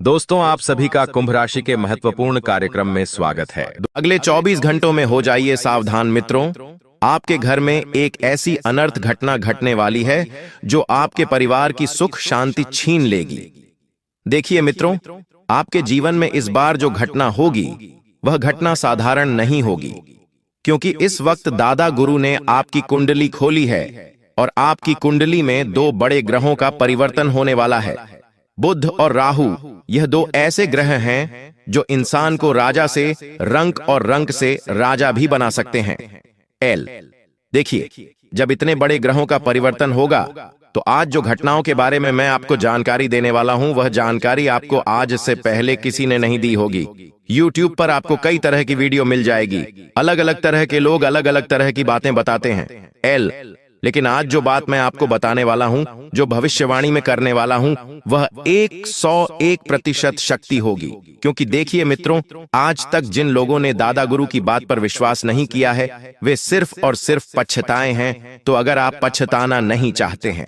दोस्तों, आप सभी का कुंभ राशि के महत्वपूर्ण कार्यक्रम में स्वागत है। अगले 24 घंटों में हो जाइए सावधान मित्रों। आपके घर में एक ऐसी अनर्थ घटना घटने वाली है जो आपके परिवार की सुख शांति छीन लेगी। देखिए मित्रों, आपके जीवन में इस बार जो घटना होगी वह घटना साधारण नहीं होगी, क्योंकि इस वक्त दादा गुरु ने आपकी कुंडली खोली है और आपकी कुंडली में दो बड़े ग्रहों का परिवर्तन होने वाला है। बुध और राहु, यह दो ऐसे ग्रह हैं जो इंसान को राजा से रंक और रंक से राजा भी बना सकते हैं। देखिए, जब इतने बड़े ग्रहों का परिवर्तन होगा तो आज जो घटनाओं के बारे में मैं आपको जानकारी देने वाला हूं, वह जानकारी आपको आज से पहले किसी ने नहीं दी होगी। YouTube पर आपको कई तरह की वीडियो मिल जाएगी। अलग अलग तरह के लोग अलग अलग तरह की बातें बताते हैं। लेकिन आज जो बात मैं आपको बताने वाला हूं, जो भविष्यवाणी में करने वाला हूं, वह 101% शक्ति होगी। क्योंकि देखिए मित्रों, आज तक जिन लोगों ने दादा गुरु की बात पर विश्वास नहीं किया है वे सिर्फ और सिर्फ पछताए हैं। तो अगर आप पछताना नहीं चाहते हैं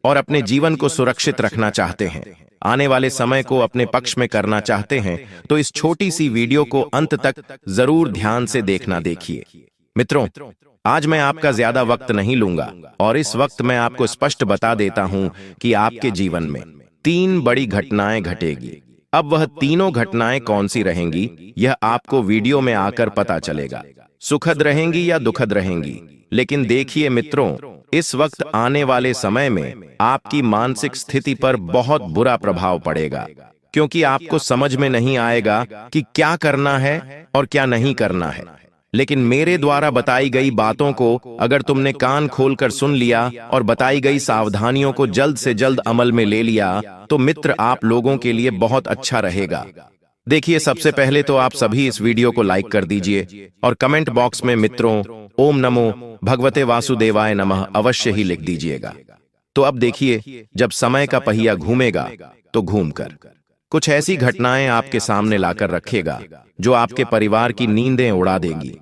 और अपने जीवन को सुरक्षित रखना चाहते हैं, आने वाले समय को अपने पक्ष में करना चाहते हैं, तो इस छोटी सी वीडियो को अंत तक जरूर ध्यान से देखिए। मित्रों, आज मैं आपका ज्यादा वक्त नहीं लूंगा और इस वक्त मैं आपको स्पष्ट बता देता हूं कि आपके जीवन में 3 बड़ी घटनाएं घटेगी। अब वह तीनों घटनाएं कौन सी रहेंगी, यह आपको वीडियो में आकर पता चलेगा। सुखद रहेंगी या दुखद रहेंगी। लेकिन देखिए मित्रों, इस वक्त आने वाले समय में आपकी मानसिक स्थिति पर बहुत बुरा प्रभाव पड़ेगा, क्योंकि आपको समझ में नहीं आएगा कि क्या करना है और क्या नहीं करना है। लेकिन मेरे द्वारा बताई गई बातों को अगर तुमने कान खोलकर सुन लिया और बताई गई सावधानियों को जल्द से जल्द अमल में ले लिया, तो मित्र आप लोगों के लिए बहुत अच्छा रहेगा। देखिए, सबसे पहले तो आप सभी इस वीडियो को लाइक कर दीजिए और कमेंट बॉक्स में मित्रों ओम नमो भगवते वासुदेवाय नमः अवश्य ही लिख दीजिएगा। तो अब देखिए, जब समय का पहिया घूमेगा तो घूमकर कुछ ऐसी घटनाएं आपके सामने लाकर रखेगा जो आपके परिवार की नींदें उड़ा देंगी।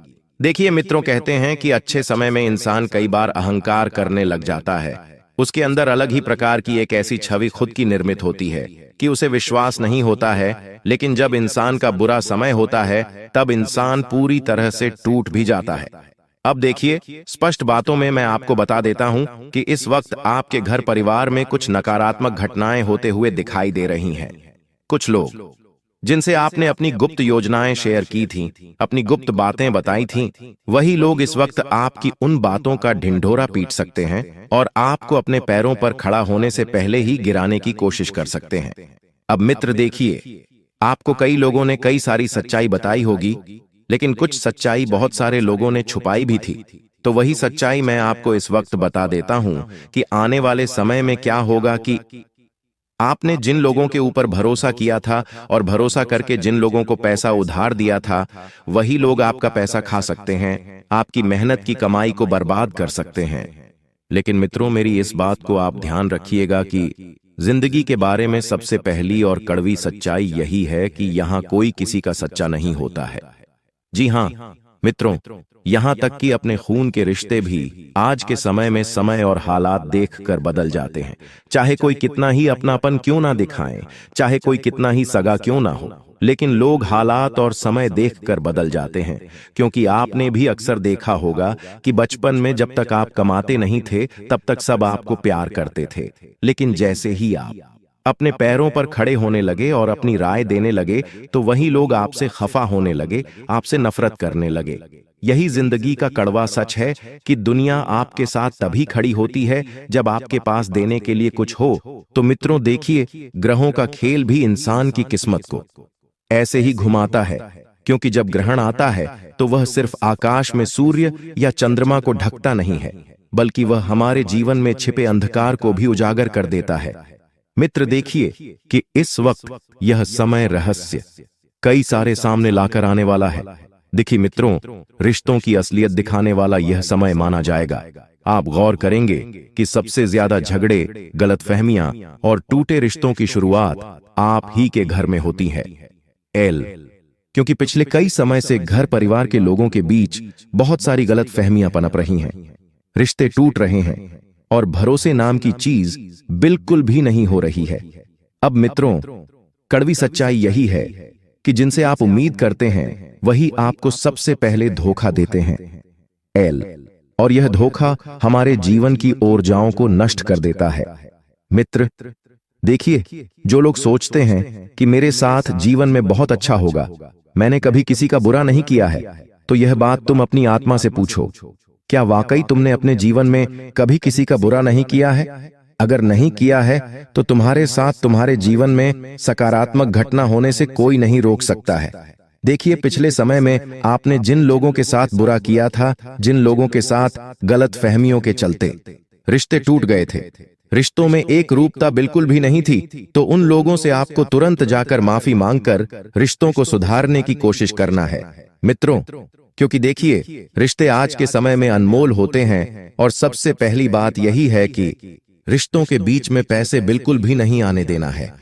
देखिए मित्रों, कहते हैं कि अच्छे समय में इंसान कई बार अहंकार करने लग जाता है। उसके अंदर अलग ही प्रकार की एक ऐसी छवि खुद की निर्मित होती है कि उसे विश्वास नहीं होता है। लेकिन जब इंसान का बुरा समय होता है तब इंसान पूरी तरह से टूट भी जाता है। अब देखिए, स्पष्ट बातों में मैं आपको बता देता हूं कि इस वक्त आपके घर परिवार में कुछ नकारात्मक घटनाएं होते हुए दिखाई दे रही हैं। कुछ लोग जिनसे आपने अपनी गुप्त योजनाएं शेयर की थीं, अपनी गुप्त बातें बताई थीं, वही लोग इस वक्त आपकी उन बातों का ढिंढोरा पीट सकते हैं और आपको अपने पैरों पर खड़ा होने से पहले ही गिराने की कोशिश कर सकते हैं। अब मित्र देखिए, आपको कई लोगों ने कई सारी सच्चाई बताई होगी, लेकिन कुछ सच्चाई बहुत सारे लोगों ने छुपाई भी थी। तो वही सच्चाई मैं आपको इस वक्त बता देता हूं कि आने वाले समय में क्या होगा कि आपने जिन लोगों के ऊपर भरोसा किया था और भरोसा करके जिन लोगों को पैसा उधार दिया था, वही लोग आपका पैसा खा सकते हैं, आपकी मेहनत की कमाई को बर्बाद कर सकते हैं। लेकिन मित्रों, मेरी इस बात को आप ध्यान रखिएगा कि जिंदगी के बारे में सबसे पहली और कड़वी सच्चाई यही है कि यहाँ कोई किसी का सच्चा नहीं होता है। जी हाँ मित्रों, यहाँ तक कि अपने खून के रिश्ते भी आज के समय में समय और हालात देखकर बदल जाते हैं। चाहे कोई कितना ही अपनापन क्यों ना दिखाएं, चाहे कोई कितना ही सगा क्यों ना हो, लेकिन लोग हालात और समय देखकर बदल जाते हैं। क्योंकि आपने भी अक्सर देखा होगा कि बचपन में जब तक आप कमाते नहीं थे तब तक सब आपको प्यार करते थे, लेकिन जैसे ही आप अपने पैरों पर खड़े होने लगे और अपनी राय देने लगे तो वही लोग आपसे खफा होने लगे, आपसे नफरत करने लगे। यही जिंदगी का कड़वा सच है कि दुनिया आपके साथ तभी खड़ी होती है जब आपके पास देने के लिए कुछ हो। तो मित्रों देखिए, ग्रहों का खेल भी इंसान की किस्मत को ऐसे ही घुमाता है, क्योंकि जब ग्रहण आता है तो वह सिर्फ आकाश में सूर्य या चंद्रमा को ढकता नहीं है, बल्कि वह हमारे जीवन में छिपे अंधकार को भी उजागर कर देता है। मित्र देखिए कि इस वक्त यह समय रहस्य कई सारे सामने लाकर आने वाला है। देखिए मित्रों, रिश्तों की असलियत दिखाने वाला यह समय माना जाएगा। आप गौर करेंगे कि सबसे ज्यादा झगड़े, गलतफहमियां और टूटे रिश्तों की शुरुआत आप ही के घर में होती है। क्योंकि पिछले कई समय से घर परिवार के लोगों के बीच बहुत सारी गलतफहमियां पनप रही हैं, रिश्ते टूट रहे हैं और भरोसे नाम की चीज बिल्कुल भी नहीं हो रही है। अब मित्रों, कड़वी सच्चाई यही है कि जिनसे आप उम्मीद करते हैं वही आपको सबसे पहले धोखा देते हैं। एल और यह धोखा हमारे जीवन की ऊर्जाओं को नष्ट कर देता है। मित्र, देखिए, जो लोग सोचते हैं कि मेरे साथ जीवन में बहुत अच्छा होगा, मैंने कभी किसी का बुरा नहीं किया है, तो यह बात तुम अपनी आत्मा से पूछो, क्या वाकई तुमने अपने जीवन में कभी किसी का बुरा नहीं किया है? अगर नहीं किया है तो तुम्हारे साथ तुम्हारे जीवन में सकारात्मक घटना होने से कोई नहीं रोक सकता है। देखिए, पिछले समय में आपने जिन लोगों के साथ बुरा किया था, जिन लोगों के साथ गलत फहमियों के चलते रिश्ते टूट गए थे, रिश्तों में एक रूपता बिल्कुल भी नहीं थी, तो उन लोगों से आपको तुरंत जाकर माफी मांगकर रिश्तों को सुधारने की कोशिश करना है मित्रों। क्योंकि देखिए, रिश्ते आज के समय में अनमोल होते हैं और सबसे पहली बात यही है कि रिश्तों के बीच में पैसे बिल्कुल भी नहीं आने देना है।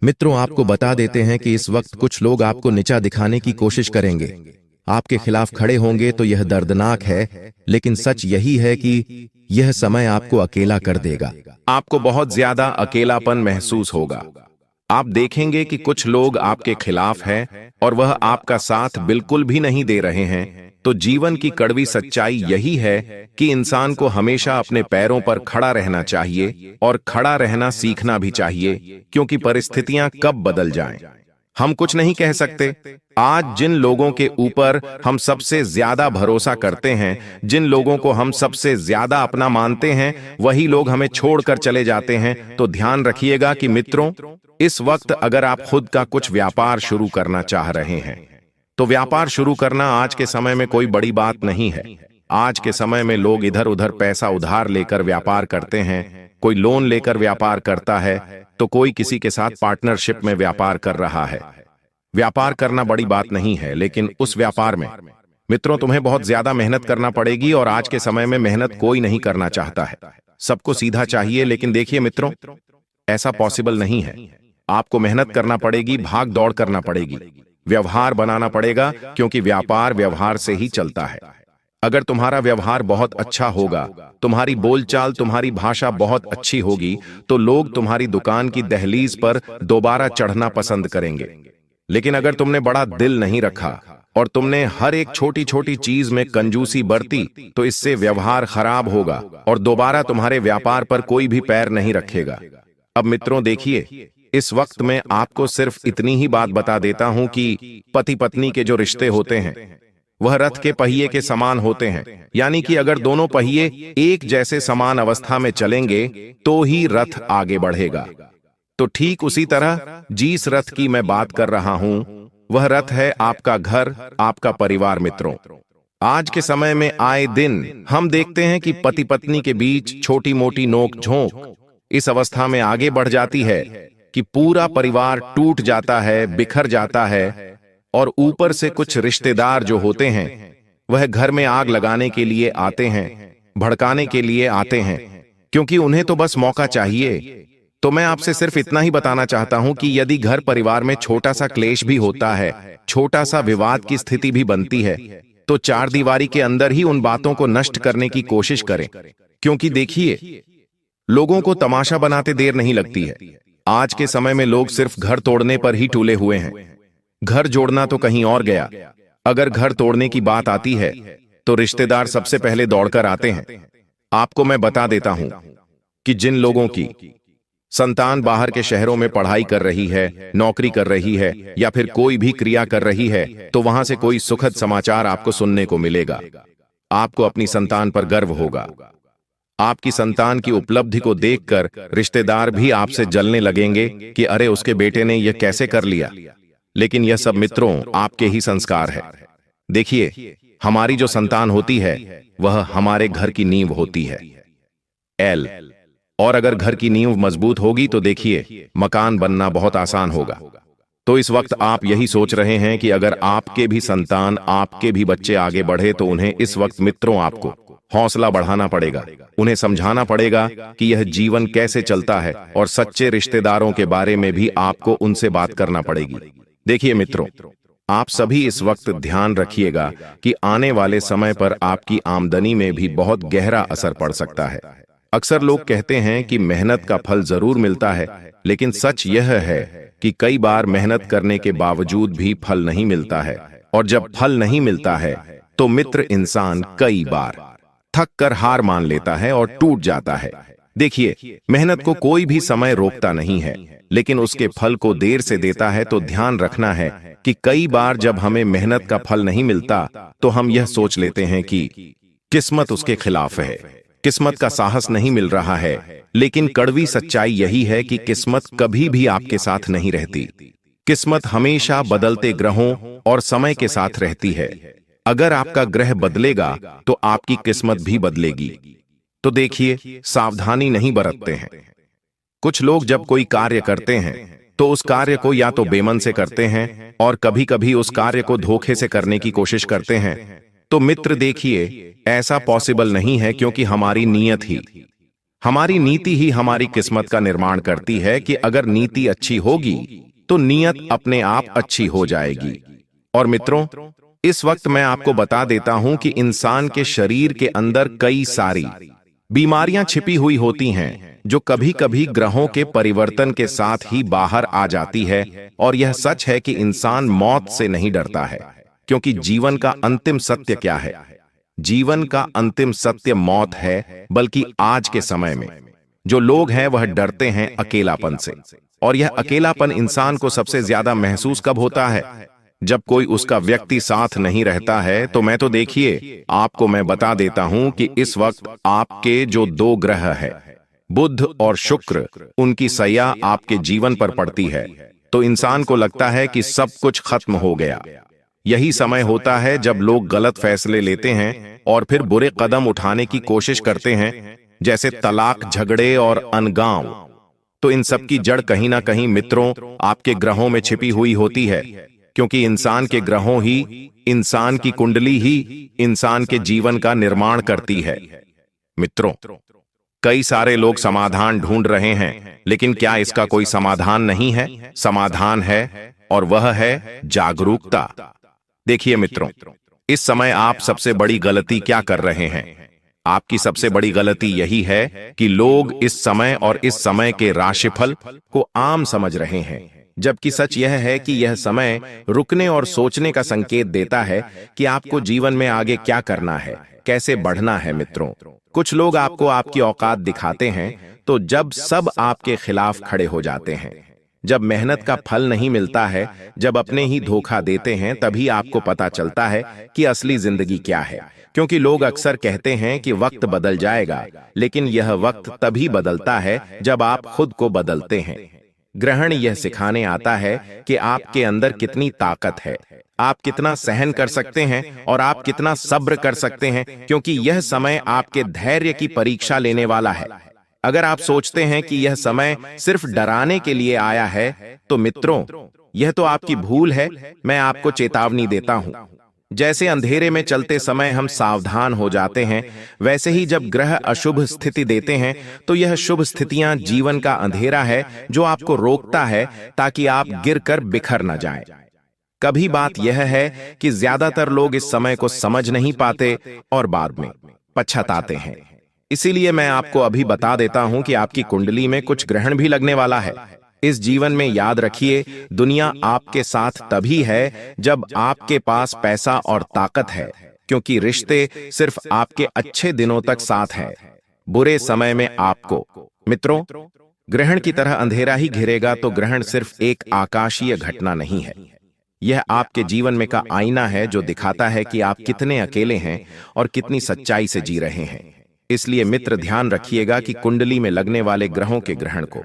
मित्रों, आपको बता देते हैं कि इस वक्त कुछ लोग आपको नीचा दिखाने की कोशिश करेंगे, आपके खिलाफ खड़े होंगे, तो यह दर्दनाक है, लेकिन सच यही है कि यह समय आपको अकेला कर देगा। आपको बहुत ज्यादा अकेलापन महसूस होगा। आप देखेंगे कि कुछ लोग आपके खिलाफ हैं और वह आपका साथ बिल्कुल भी नहीं दे रहे हैं। तो जीवन की कड़वी सच्चाई यही है कि इंसान को हमेशा अपने पैरों पर खड़ा रहना चाहिए और खड़ा रहना सीखना भी चाहिए, क्योंकि परिस्थितियां कब बदल जाएं, हम कुछ नहीं कह सकते। आज जिन लोगों के ऊपर हम सबसे ज्यादा भरोसा करते हैं, जिन लोगों को हम सबसे ज्यादा अपना मानते हैं, वही लोग हमें छोड़कर चले जाते हैं। तो ध्यान रखिएगा कि मित्रों, इस वक्त अगर आप खुद का कुछ व्यापार शुरू करना चाह रहे हैं, तो व्यापार शुरू करना आज के समय में कोई बड़ी बात नहीं है। आज के समय में लोग इधर उधर पैसा उधार लेकर व्यापार करते हैं, कोई लोन लेकर व्यापार करता है, तो कोई किसी के साथ पार्टनरशिप में व्यापार कर रहा है। व्यापार करना बड़ी बात नहीं है, लेकिन उस व्यापार में मित्रों तुम्हें बहुत ज्यादा मेहनत करना पड़ेगी, और आज के समय में मेहनत कोई नहीं करना चाहता है, सबको सीधा चाहिए। लेकिन देखिए मित्रों, ऐसा पॉसिबल नहीं है। आपको मेहनत करना पड़ेगी, भाग दौड़ करना पड़ेगी, व्यवहार बनाना पड़ेगा, क्योंकि व्यापार व्यवहार से ही चलता है। अगर तुम्हारा व्यवहार बहुत अच्छा होगा, तुम्हारी बोलचाल, तुम्हारी भाषा बहुत अच्छी होगी, तो लोग तुम्हारी दुकान की दहलीज पर दोबारा चढ़ना पसंद करेंगे। लेकिन अगर तुमने बड़ा दिल नहीं रखा और तुमने हर एक छोटी छोटी चीज में कंजूसी बरती, तो इससे व्यवहार खराब होगा और दोबारा तुम्हारे व्यापार पर कोई भी पैर नहीं रखेगा। अब मित्रों देखिए, इस वक्त में आपको सिर्फ इतनी ही बात बता देता हूं कि पति पत्नी के जो रिश्ते होते हैं वह रथ के पहिए के समान होते हैं, यानी कि अगर दोनों पहिए एक जैसे समान अवस्था में चलेंगे तो ही रथ आगे बढ़ेगा। तो ठीक उसी तरह जिस रथ की मैं बात कर रहा हूं, वह रथ है आपका घर, आपका परिवार। मित्रों, आज के समय में आए दिन हम देखते हैं कि पति पत्नी के बीच छोटी मोटी नोक झोंक इस अवस्था में आगे बढ़ जाती है कि पूरा परिवार टूट जाता है, बिखर जाता है, और ऊपर से कुछ रिश्तेदार जो होते हैं वह घर में आग लगाने के लिए आते हैं, भड़काने के लिए आते हैं, क्योंकि उन्हें तो बस मौका चाहिए। तो मैं आपसे सिर्फ इतना ही बताना चाहता हूं कि यदि घर परिवार में छोटा सा क्लेश भी होता है, छोटा सा विवाद की स्थिति भी बनती है, तो चार दीवारी के अंदर ही उन बातों को नष्ट करने की कोशिश करें, क्योंकि देखिए, लोगों को तमाशा बनाते देर नहीं लगती है। आज के समय में लोग सिर्फ घर तोड़ने पर ही टूले हुए हैं, घर जोड़ना तो कहीं और गया। अगर घर तोड़ने की बात आती है तो रिश्तेदार सबसे पहले दौड़कर आते हैं। आपको मैं बता देता हूं कि जिन लोगों की संतान बाहर के शहरों में पढ़ाई कर रही है, नौकरी कर रही है, या फिर कोई भी क्रिया कर रही है, तो वहां से कोई सुखद समाचार आपको सुनने को मिलेगा। आपको अपनी संतान पर गर्व होगा। आपकी संतान की उपलब्धि को देखकर रिश्तेदार भी आपसे जलने लगेंगे कि अरे उसके बेटे ने यह कैसे कर लिया। लेकिन यह सब मित्रों आपके ही संस्कार है। देखिए, हमारी जो संतान होती है वह हमारे घर की नींव होती है। एल और अगर घर की नींव मजबूत होगी तो देखिए, मकान बनना बहुत आसान होगा। तो इस वक्त आप यही सोच रहे हैं कि अगर आपके भी संतान, आपके भी बच्चे आगे बढ़े, तो उन्हें इस वक्त मित्रों आपको हौसला बढ़ाना पड़ेगा, उन्हें समझाना पड़ेगा कि यह जीवन कैसे चलता है, और सच्चे रिश्तेदारों के बारे में भी आपको उनसे बात करना पड़ेगी। देखिए मित्रों, आप सभी इस वक्त ध्यान रखिएगा कि आने वाले समय पर आपकी आमदनी में भी बहुत गहरा असर पड़ सकता है। अक्सर लोग कहते हैं कि मेहनत का फल जरूर मिलता है, लेकिन सच यह है कि कई बार मेहनत करने के बावजूद भी फल नहीं मिलता है, और जब फल नहीं मिलता है तो मित्र इंसान कई बार थक कर हार मान लेता है और टूट जाता है। देखिए, मेहनत को कोई भी समय रोकता नहीं है, लेकिन उसके फल को देर से देता है। तो ध्यान रखना है कि कई बार जब हमें मेहनत का फल नहीं मिलता तो हम यह सोच लेते हैं कि किस्मत उसके खिलाफ है, किस्मत का साहस नहीं मिल रहा है। लेकिन कड़वी सच्चाई यही है कि किस्मत कभी भी आपके साथ नहीं रहती। किस्मत हमेशा बदलते ग्रहों और समय के साथ रहती है। अगर आपका ग्रह बदलेगा तो आपकी किस्मत भी बदलेगी। तो देखिए, सावधानी नहीं बरतते हैं। कुछ लोग जब कोई कार्य करते हैं तो उस कार्य को या तो बेमन से करते हैं और कभी कभी उस कार्य को धोखे से करने की कोशिश करते हैं। तो मित्र देखिए, ऐसा पॉसिबल नहीं है, क्योंकि हमारी नीति ही हमारी किस्मत का निर्माण करती है कि अगर नीति अच्छी होगी तो नियत अपने आप अच्छी हो जाएगी। और मित्रों, इस वक्त मैं आपको बता देता हूं कि इंसान के शरीर के अंदर कई सारी बीमारियां छिपी हुई होती हैं, जो कभी कभी ग्रहों के परिवर्तन के साथ ही बाहर आ जाती है। और यह सच है कि इंसान मौत से नहीं डरता है, क्योंकि जीवन का अंतिम सत्य क्या है? जीवन का अंतिम सत्य मौत है। बल्कि आज के समय में जो लोग हैं वह डरते हैं अकेलापन से। और यह अकेलापन इंसान को सबसे ज्यादा महसूस कब होता है? जब कोई उसका व्यक्ति साथ नहीं रहता है। तो देखिए, आपको मैं बता देता हूं कि इस वक्त आपके जो दो ग्रह है, बुध और शुक्र, उनकी सैया आपके जीवन पर पड़ती है। तो इंसान को लगता है कि सब कुछ खत्म हो गया। यही समय होता है जब लोग गलत फैसले लेते हैं और फिर बुरे कदम उठाने की कोशिश करते हैं, जैसे तलाक, झगड़े और अनगांव। तो इन सब की जड़ कहीं ना कहीं मित्रों आपके ग्रहों में छिपी हुई होती है, क्योंकि इंसान के ग्रहों ही, इंसान की कुंडली ही इंसान के जीवन का निर्माण करती है। मित्रों, कई सारे लोग समाधान ढूंढ रहे हैं, लेकिन क्या इसका कोई समाधान नहीं है? समाधान है, और वह है जागरूकता। देखिए मित्रों, इस समय आप सबसे बड़ी गलती क्या कर रहे हैं? आपकी सबसे बड़ी गलती यही है कि लोग इस समय और इस समय के राशिफल को आम समझ रहे हैं, जबकि सच यह है कि यह समय रुकने और सोचने का संकेत देता है कि आपको जीवन में आगे क्या करना है, कैसे बढ़ना है। मित्रों, कुछ लोग आपको आपकी औकात दिखाते हैं तो जब सब आपके खिलाफ खड़े हो जाते हैं। जब मेहनत का फल नहीं मिलता है, जब अपने ही धोखा देते हैं, तभी आपको पता चलता है कि असली जिंदगी क्या है। क्योंकि लोग अक्सर कहते हैं कि वक्त बदल जाएगा, लेकिन यह वक्त तभी बदलता है जब आप खुद को बदलते हैं। ग्रहण यह सिखाने आता है कि आपके अंदर कितनी ताकत है, आप कितना सहन कर सकते हैं और आप कितना सब्र कर सकते हैं, क्योंकि यह समय आपके धैर्य की परीक्षा लेने वाला है। अगर आप सोचते हैं कि यह समय सिर्फ डराने के लिए आया है, तो मित्रों यह तो आपकी भूल है। मैं आपको चेतावनी देता हूं, जैसे अंधेरे में चलते समय हम सावधान हो जाते हैं, वैसे ही जब ग्रह अशुभ स्थिति देते हैं तो यह शुभ स्थितियां जीवन का अंधेरा है जो आपको रोकता है, ताकि आप गिरकर बिखर न जाएं। कभी बात यह है कि ज्यादातर लोग इस समय को समझ नहीं पाते और बाद में पछताते हैं। इसीलिए मैं आपको अभी बता देता हूं कि आपकी कुंडली में कुछ ग्रहण भी लगने वाला है। इस जीवन में याद रखिए, दुनिया आपके साथ तभी है जब आपके पास पैसा और ताकत है, क्योंकि रिश्ते सिर्फ आपके अच्छे दिनों तक साथ हैं, बुरे समय में आपको। मित्रों, ग्रहण की तरह अंधेरा ही घिरेगा तो ग्रहण सिर्फ एक आकाशीय घटना नहीं है, यह आपके जीवन में का आईना है जो दिखाता है कि आप कितने अकेले हैं और कितनी सच्चाई से जी रहे हैं। इसलिए मित्र, ध्यान रखिएगा कि कुंडली में लगने वाले ग्रहों के ग्रहण को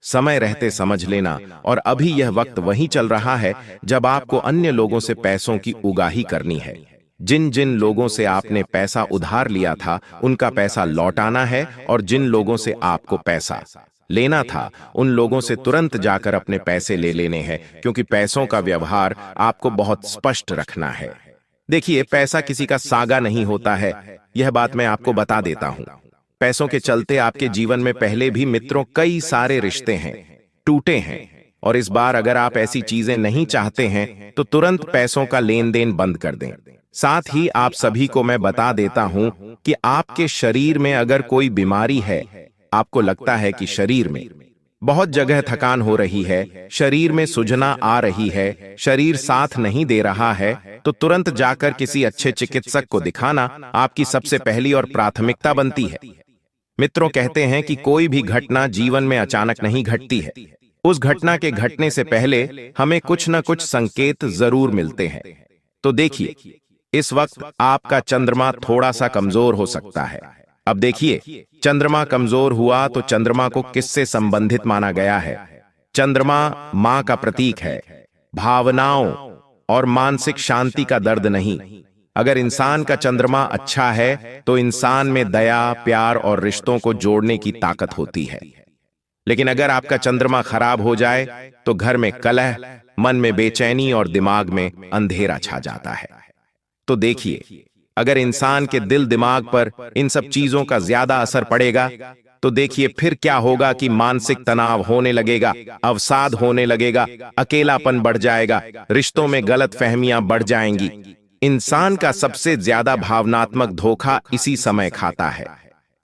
समय रहते समझ लेना। और अभी यह वक्त वहीं चल रहा है जब आपको अन्य लोगों से पैसों की उगाही करनी है। जिन जिन लोगों से आपने पैसा उधार लिया था उनका पैसा लौटाना है, और जिन लोगों से आपको पैसा लेना था उन लोगों से तुरंत जाकर अपने पैसे ले लेने हैं, क्योंकि पैसों का व्यवहार आपको बहुत स्पष्ट रखना है। देखिए, पैसा किसी का सागा नहीं होता है, यह बात मैं आपको बता देता हूं। पैसों के चलते आपके जीवन में पहले भी मित्रों कई सारे रिश्ते हैं, टूटे हैं, और इस बार अगर आप ऐसी चीजें नहीं चाहते हैं तो तुरंत पैसों का लेन देन बंद कर दें। साथ ही आप सभी को मैं बता देता हूं कि आपके शरीर में अगर कोई बीमारी है, आपको लगता है कि शरीर में बहुत जगह थकान हो रही है, शरीर में सूझना आ रही है, शरीर साथ नहीं दे रहा है, तो तुरंत जाकर किसी अच्छे चिकित्सक को दिखाना आपकी सबसे पहली और प्राथमिकता बनती है। मित्रों, कहते हैं कि कोई भी घटना जीवन में अचानक नहीं घटती है। उस घटना के घटने से पहले हमें कुछ न कुछ संकेत जरूर मिलते हैं। तो देखिए, इस वक्त आपका चंद्रमा थोड़ा सा कमजोर हो सकता है। अब देखिए, चंद्रमा कमजोर हुआ तो चंद्रमा को किससे संबंधित माना गया है? चंद्रमा मां का प्रतीक है, भावनाओं और मानसिक शांति का दर्द नहीं। अगर इंसान का चंद्रमा अच्छा है तो इंसान में दया, प्यार और रिश्तों को जोड़ने की ताकत होती है। लेकिन अगर आपका चंद्रमा खराब हो जाए तो घर में कलह, मन में बेचैनी और दिमाग में अंधेरा छा जाता है। तो देखिए, अगर इंसान के दिल दिमाग पर इन सब चीजों का ज्यादा असर पड़ेगा तो देखिए फिर क्या होगा कि मानसिक तनाव होने लगेगा, अवसाद होने लगेगा, अकेलापन बढ़ जाएगा, रिश्तों में गलतफहमियां बढ़ जाएंगी। इंसान का सबसे ज्यादा भावनात्मक धोखा इसी समय खाता है।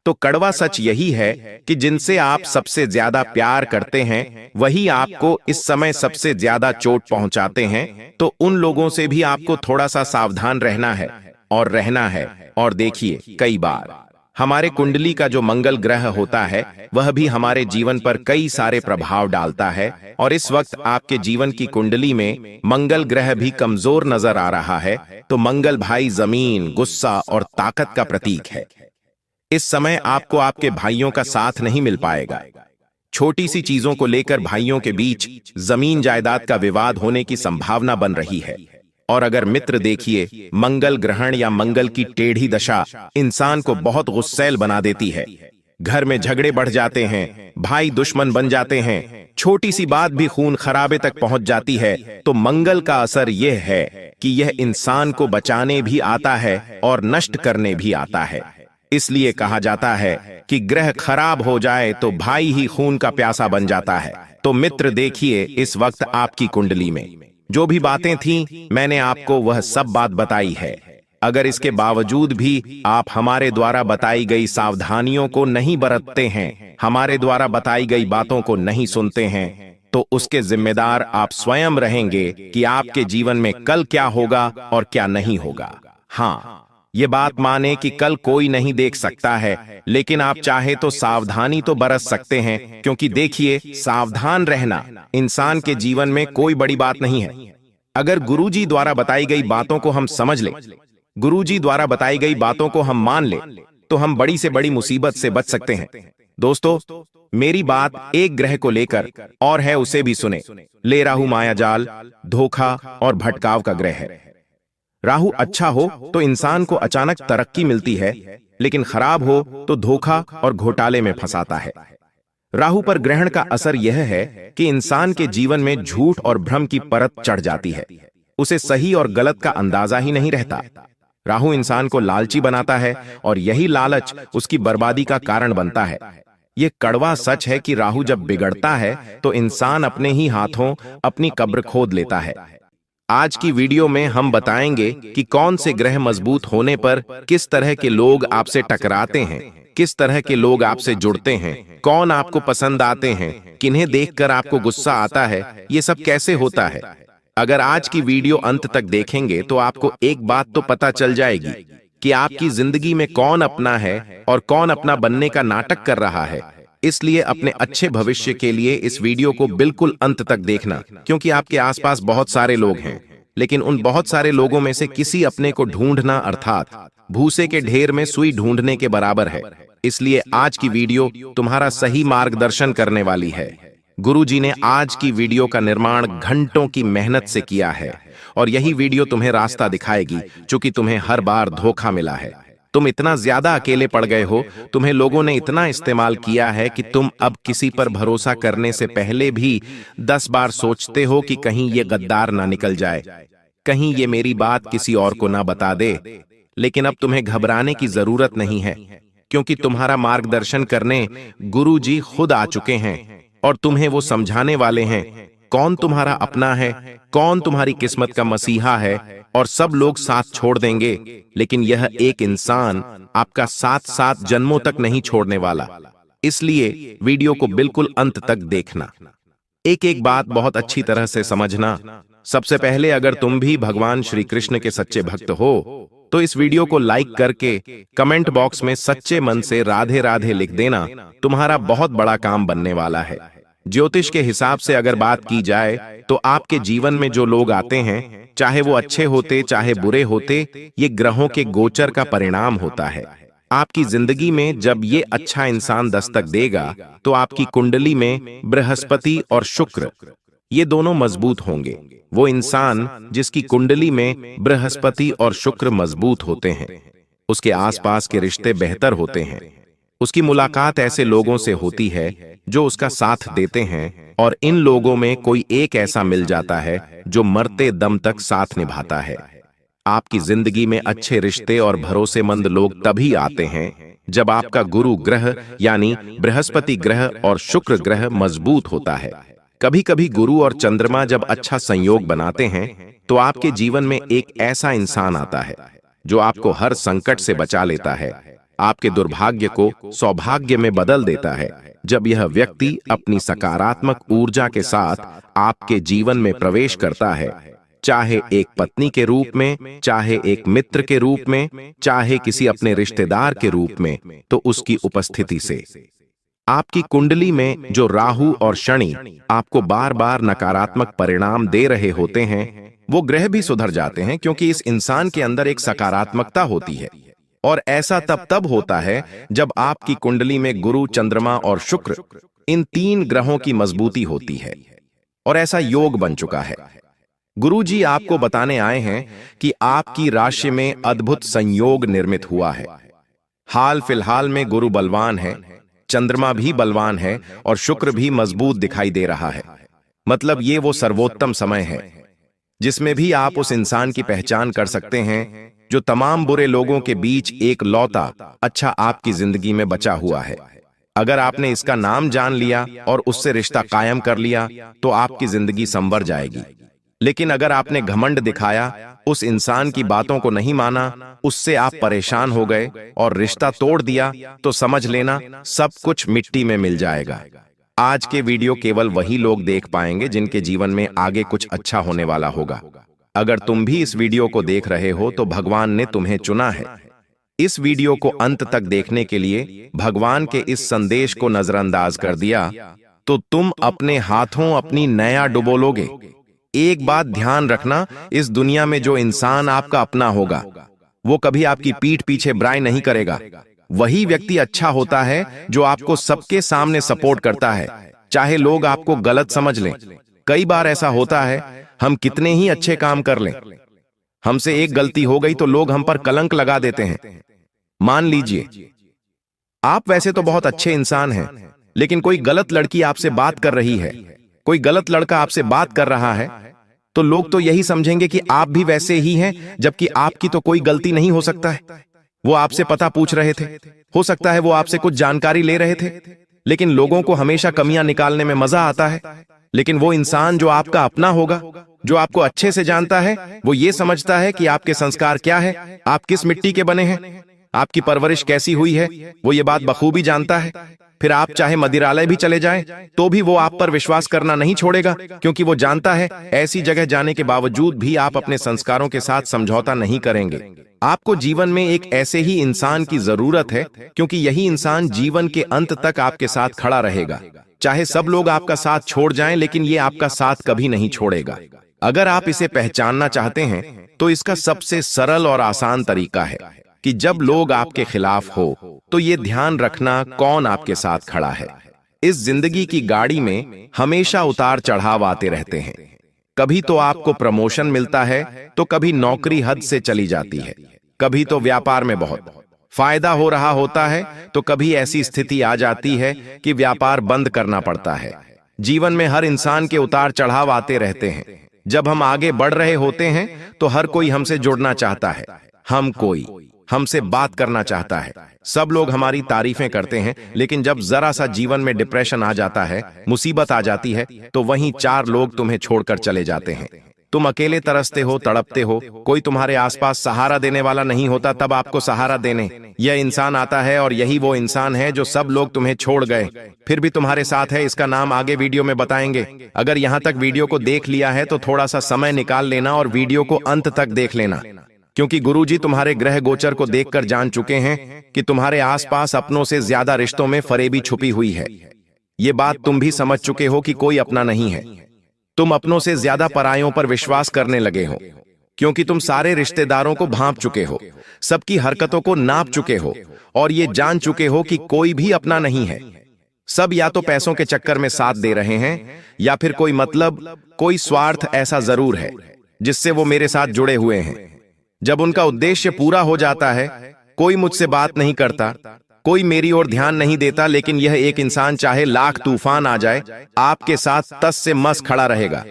तो कड़वा सच यही है कि जिनसे आप सबसे ज्यादा प्यार करते हैं वही आपको इस समय सबसे ज्यादा चोट पहुंचाते हैं। तो उन लोगों से भी आपको थोड़ा सा सावधान रहना है और रहना है। और देखिए, कई बार हमारे कुंडली का जो मंगल ग्रह होता है वह भी हमारे जीवन पर कई सारे प्रभाव डालता है। और इस वक्त आपके जीवन की कुंडली में मंगल ग्रह भी कमजोर नजर आ रहा है। तो मंगल भाई जमीन, गुस्सा और ताकत का प्रतीक है। इस समय आपको आपके भाइयों का साथ नहीं मिल पाएगा। छोटी सी चीजों को लेकर भाइयों के बीच जमीन जायदाद का विवाद होने की संभावना बन रही है। और अगर मित्र देखिए, मंगल ग्रहण या मंगल की टेढ़ी दशा इंसान को बहुत गुस्सैल बना देती है। घर में झगड़े बढ़ जाते हैं, भाई दुश्मन बन जाते हैं, छोटी सी बात भी खून खराबे तक पहुंच जाती है। तो मंगल का असर यह है कि यह इंसान को बचाने भी आता है और नष्ट करने भी आता है। इसलिए कहा जाता है कि ग्रह खराब हो जाए तो भाई ही खून का प्यासा बन जाता है। तो मित्र देखिए, इस वक्त आपकी कुंडली में जो भी बातें थीं, मैंने आपको वह सब बात बताई है। अगर इसके बावजूद भी आप हमारे द्वारा बताई गई सावधानियों को नहीं बरतते हैं, हमारे द्वारा बताई गई बातों को नहीं सुनते हैं, तो उसके जिम्मेदार आप स्वयं रहेंगे कि आपके जीवन में कल क्या होगा और क्या नहीं होगा। हाँ, ये बात माने कि कल कोई नहीं देख सकता है, लेकिन आप चाहे तो सावधानी तो बरत सकते हैं। क्योंकि देखिए, सावधान रहना इंसान के जीवन में कोई बड़ी बात नहीं है। अगर गुरुजी द्वारा बताई गई बातों को हम समझ लें, गुरुजी द्वारा बताई गई बातों को हम मान लें, तो हम बड़ी से बड़ी मुसीबत से बच सकते हैं। दोस्तों, मेरी बात एक ग्रह को लेकर और है, उसे भी सुने। ले राहु मायाजाल, धोखा और भटकाव का ग्रह है। राहु अच्छा हो तो इंसान को अचानक तरक्की मिलती है, लेकिन खराब हो तो धोखा और घोटाले में फंसाता है। राहु पर ग्रहण का असर यह है कि इंसान के जीवन में झूठ और भ्रम की परत चढ़ जाती है। उसे सही और गलत का अंदाजा ही नहीं रहता। राहु इंसान को लालची बनाता है और यही लालच उसकी बर्बादी का कारण बनता है। यह कड़वा सच है कि राहु जब बिगड़ता है तो इंसान अपने ही हाथों अपनी कब्र खोद लेता है। आज की वीडियो में हम बताएंगे कि कौन से ग्रह मजबूत होने पर किस तरह के लोग आपसे टकराते हैं, किस तरह के लोग आपसे जुड़ते हैं, कौन आपको पसंद आते हैं, किन्हें देखकर आपको गुस्सा आता है, ये सब कैसे होता है। अगर आज की वीडियो अंत तक देखेंगे तो आपको एक बात तो पता चल जाएगी कि आपकी जिंदगी में कौन अपना है और कौन अपना बनने का नाटक कर रहा है। इसलिए अपने अच्छे भविष्य के लिए इस वीडियो को बिल्कुल अंत तक देखना, क्योंकि आपके आसपास बहुत सारे लोग हैं, लेकिन उन बहुत सारे लोगों में से किसी अपने को ढूंढना अर्थात भूसे के ढेर में सुई ढूंढने के बराबर है। इसलिए आज की वीडियो तुम्हारा सही मार्गदर्शन करने वाली है। गुरुजी ने आज की वीडियो का निर्माण घंटों की मेहनत से किया है और यही वीडियो तुम्हें रास्ता दिखाएगी, चूंकि तुम्हें हर बार धोखा मिला है। तुम इतना ज्यादा अकेले पड़ गए हो, तुम्हें लोगों ने इतना इस्तेमाल किया है कि तुम अब किसी पर भरोसा करने से पहले भी 10 बार सोचते हो कि कहीं ये गद्दार ना निकल जाए, कहीं ये मेरी बात किसी और को ना बता दे। लेकिन अब तुम्हें घबराने की जरूरत नहीं है, क्योंकि तुम्हारा मार्गदर्शन करने गुरुजी खुद आ चुके हैं और तुम्हें वो समझाने वाले हैं कौन तुम्हारा अपना है, कौन तुम्हारी किस्मत का मसीहा है। और सब लोग साथ छोड़ देंगे, लेकिन यह एक इंसान आपका साथ साथ जन्मों तक नहीं छोड़ने वाला। इसलिए वीडियो को बिल्कुल अंत तक देखना। एक एक बात बहुत अच्छी तरह से समझना। सबसे पहले, अगर तुम भी भगवान श्री कृष्ण के सच्चे भक्त हो तो इस वीडियो को लाइक करके कमेंट बॉक्स में सच्चे मन से राधे राधे लिख देना। तुम्हारा बहुत बड़ा काम बनने वाला है। ज्योतिष के हिसाब से अगर बात की जाए तो आपके जीवन में जो लोग आते हैं, चाहे वो अच्छे होते चाहे बुरे होते, ये ग्रहों के गोचर का परिणाम होता है। आपकी जिंदगी में जब ये अच्छा इंसान दस्तक देगा तो आपकी कुंडली में बृहस्पति और शुक्र ये दोनों मजबूत होंगे। वो इंसान जिसकी कुंडली में बृहस्पति और शुक्र मजबूत होते हैं, उसके आसपास के रिश्ते बेहतर होते हैं। उसकी मुलाकात ऐसे लोगों से होती है जो उसका साथ देते हैं, और इन लोगों में कोई एक ऐसा मिल जाता है जो मरते दम तक साथ निभाता है। आपकी जिंदगी में अच्छे रिश्ते और भरोसेमंद लोग तभी आते हैं जब आपका गुरु ग्रह यानी बृहस्पति ग्रह और शुक्र ग्रह मजबूत होता है। कभी कभी गुरु और चंद्रमा जब अच्छा संयोग बनाते हैं तो आपके जीवन में एक ऐसा इंसान आता है जो आपको हर संकट से बचा लेता है, आपके दुर्भाग्य को सौभाग्य में बदल देता है। जब यह व्यक्ति अपनी सकारात्मक ऊर्जा के साथ आपके जीवन में प्रवेश करता है, चाहे एक पत्नी के रूप में, चाहे एक मित्र के रूप में, चाहे किसी अपने रिश्तेदार के रूप में, तो उसकी उपस्थिति से आपकी कुंडली में जो राहु और शनि आपको बार बार नकारात्मक परिणाम दे रहे होते हैं, वो ग्रह भी सुधर जाते हैं, क्योंकि इस इंसान के अंदर एक सकारात्मकता होती है। और ऐसा तब होता है जब आपकी कुंडली में गुरु, चंद्रमा और शुक्र इन तीन ग्रहों की मजबूती होती है, और ऐसा योग बन चुका है। गुरुजी आपको बताने आए हैं कि आपकी राशि में अद्भुत संयोग निर्मित हुआ है। हाल फिलहाल में गुरु बलवान है, चंद्रमा भी बलवान है और शुक्र भी मजबूत दिखाई दे रहा है। मतलब ये वो सर्वोत्तम समय है जिसमें भी आप उस इंसान की पहचान कर सकते हैं जो तमाम बुरे लोगों के बीच एक लौता अच्छा आपकी जिंदगी में बचा हुआ है। अगर आपने इसका नाम जान लिया और उससे रिश्ता कायम कर लिया तो आपकी जिंदगी संवर जाएगी। लेकिन अगर आपने घमंड दिखाया, उस इंसान की बातों को नहीं माना, उससे आप परेशान हो गए और रिश्ता तोड़ दिया, तो समझ लेना सब कुछ मिट्टी में मिल जाएगा। आज के वीडियो केवल वही लोग देख पाएंगे जिनके जीवन में आगे कुछ अच्छा होने वाला होगा। अगर तुम भी इस वीडियो को देख रहे हो तो भगवान ने तुम्हें चुना है। इस वीडियो को अंत तक देखने के लिए भगवान के इस संदेश को नजरअंदाज कर दिया तो तुम अपने हाथों अपनी नया डुबोलोगे। एक बात ध्यान रखना, इस दुनिया में जो इंसान आपका अपना होगा वो कभी आपकी पीठ पीछे बुराई नहीं करेगा। वही व्यक्ति अच्छा होता है जो आपको सबके सामने सपोर्ट करता है, चाहे लोग आपको गलत समझ लें। कई बार ऐसा होता है, हम कितने ही अच्छे काम कर लें, हमसे एक गलती हो गई तो लोग हम पर कलंक लगा देते हैं। मान लीजिए आप वैसे तो बहुत अच्छे इंसान हैं, लेकिन कोई गलत लड़की आपसे बात कर रही है, कोई गलत लड़का आपसे बात कर रहा है, तो लोग तो यही समझेंगे कि आप भी वैसे ही हैं, जबकि आपकी तो कोई गलती नहीं हो सकता है। वो आपसे पता पूछ रहे थे, हो सकता है वो आपसे कुछ जानकारी ले रहे थे, लेकिन लोगों को हमेशा कमियां निकालने में मजा आता है। लेकिन वो इंसान जो आपका अपना होगा, जो आपको अच्छे से जानता है, वो ये समझता है कि आपके संस्कार क्या है, आप किस मिट्टी के बने हैं, आपकी परवरिश कैसी हुई है, वो ये बात बखूबी जानता है। फिर आप चाहे मदिरालय भी चले जाएं, तो भी वो आप पर विश्वास करना नहीं छोड़ेगा, क्योंकि वो जानता है ऐसी जगह जाने के बावजूद भी आप अपने संस्कारों के साथ समझौता नहीं करेंगे। आपको जीवन में एक ऐसे ही इंसान की जरूरत है, क्योंकि यही इंसान जीवन के अंत तक आपके साथ खड़ा रहेगा। चाहे सब लोग आपका साथ छोड़ जाएं, लेकिन ये आपका साथ कभी नहीं छोड़ेगा। अगर आप इसे पहचानना चाहते हैं तो इसका सबसे सरल और आसान तरीका है कि जब लोग आपके खिलाफ हो तो ये ध्यान रखना कौन आपके साथ खड़ा है। इस जिंदगी की गाड़ी में हमेशा उतार चढ़ाव आते रहते हैं। कभी तो आपको प्रमोशन मिलता है तो कभी नौकरी हद से चली जाती है, कभी तो व्यापार में बहुत फायदा हो रहा होता है, तो कभी ऐसी स्थिति आ जाती है कि व्यापार बंद करना पड़ता है। जीवन में हर इंसान के उतार चढ़ाव आते रहते हैं। जब हम आगे बढ़ रहे होते हैं तो हर कोई हमसे जुड़ना चाहता है, कोई हमसे बात करना चाहता है, सब लोग हमारी तारीफें करते हैं। लेकिन जब जरा सा जीवन में डिप्रेशन आ जाता है, मुसीबत आ जाती है, तो वहीं चार लोग तुम्हें छोड़कर चले जाते हैं। तुम अकेले तरसते हो, तड़पते हो, कोई तुम्हारे आसपास सहारा देने वाला नहीं होता, तब आपको सहारा देने यह इंसान आता है। और यही वो इंसान है जो सब लोग तुम्हें छोड़ गए फिर भी तुम्हारे साथ है। इसका नाम आगे वीडियो में बताएंगे। अगर यहां तक वीडियो को देख लिया है तो थोड़ा सा समय निकाल लेना और वीडियो को अंत तक देख लेना, क्योंकि गुरुजी तुम्हारे ग्रह गोचर को देखकर जान चुके हैं कि तुम्हारे आसपास अपनों से ज्यादा रिश्तों में फरेबी छुपी हुई है। ये बात तुम भी समझ चुके हो कि कोई अपना नहीं है। तुम अपनों से ज्यादा परायों पर विश्वास करने लगे हो, क्योंकि तुम सारे रिश्तेदारों को भांप चुके हो, सबकी हरकतों को नाप चुके हो और ये जान चुके हो कि कोई भी अपना नहीं है। सब या तो पैसों के चक्कर में साथ दे रहे हैं या फिर कोई मतलब, कोई स्वार्थ ऐसा जरूर है जिससे वो मेरे साथ जुड़े हुए हैं। जब उनका उद्देश्य पूरा हो जाता है, कोई मुझसे बात नहीं करता, कोई मेरी ओर ध्यान नहीं देता, लेकिन यह एक इंसान चाहे लाख तूफान आ जाए, आपके साथ तस से मस खड़ा रहेगा।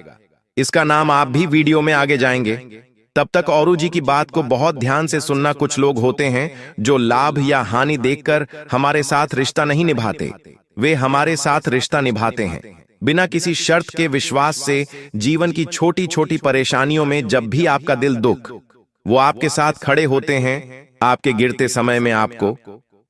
इसका नाम आप भी वीडियो में आगे जाएंगे। तब तक औरू जी की बात को बहुत ध्यान से सुनना। कुछ लोग होते हैं जो लाभ या हानि देखकर हमारे साथ रिश्ता नहीं निभाते, वे हमारे साथ रिश्ता निभाते हैं बिना किसी शर्त के, विश्वास से। जीवन की छोटी छोटी परेशानियों में जब भी आपका दिल दुख, वो आपके साथ खड़े होते हैं, आपके गिरते समय में आपको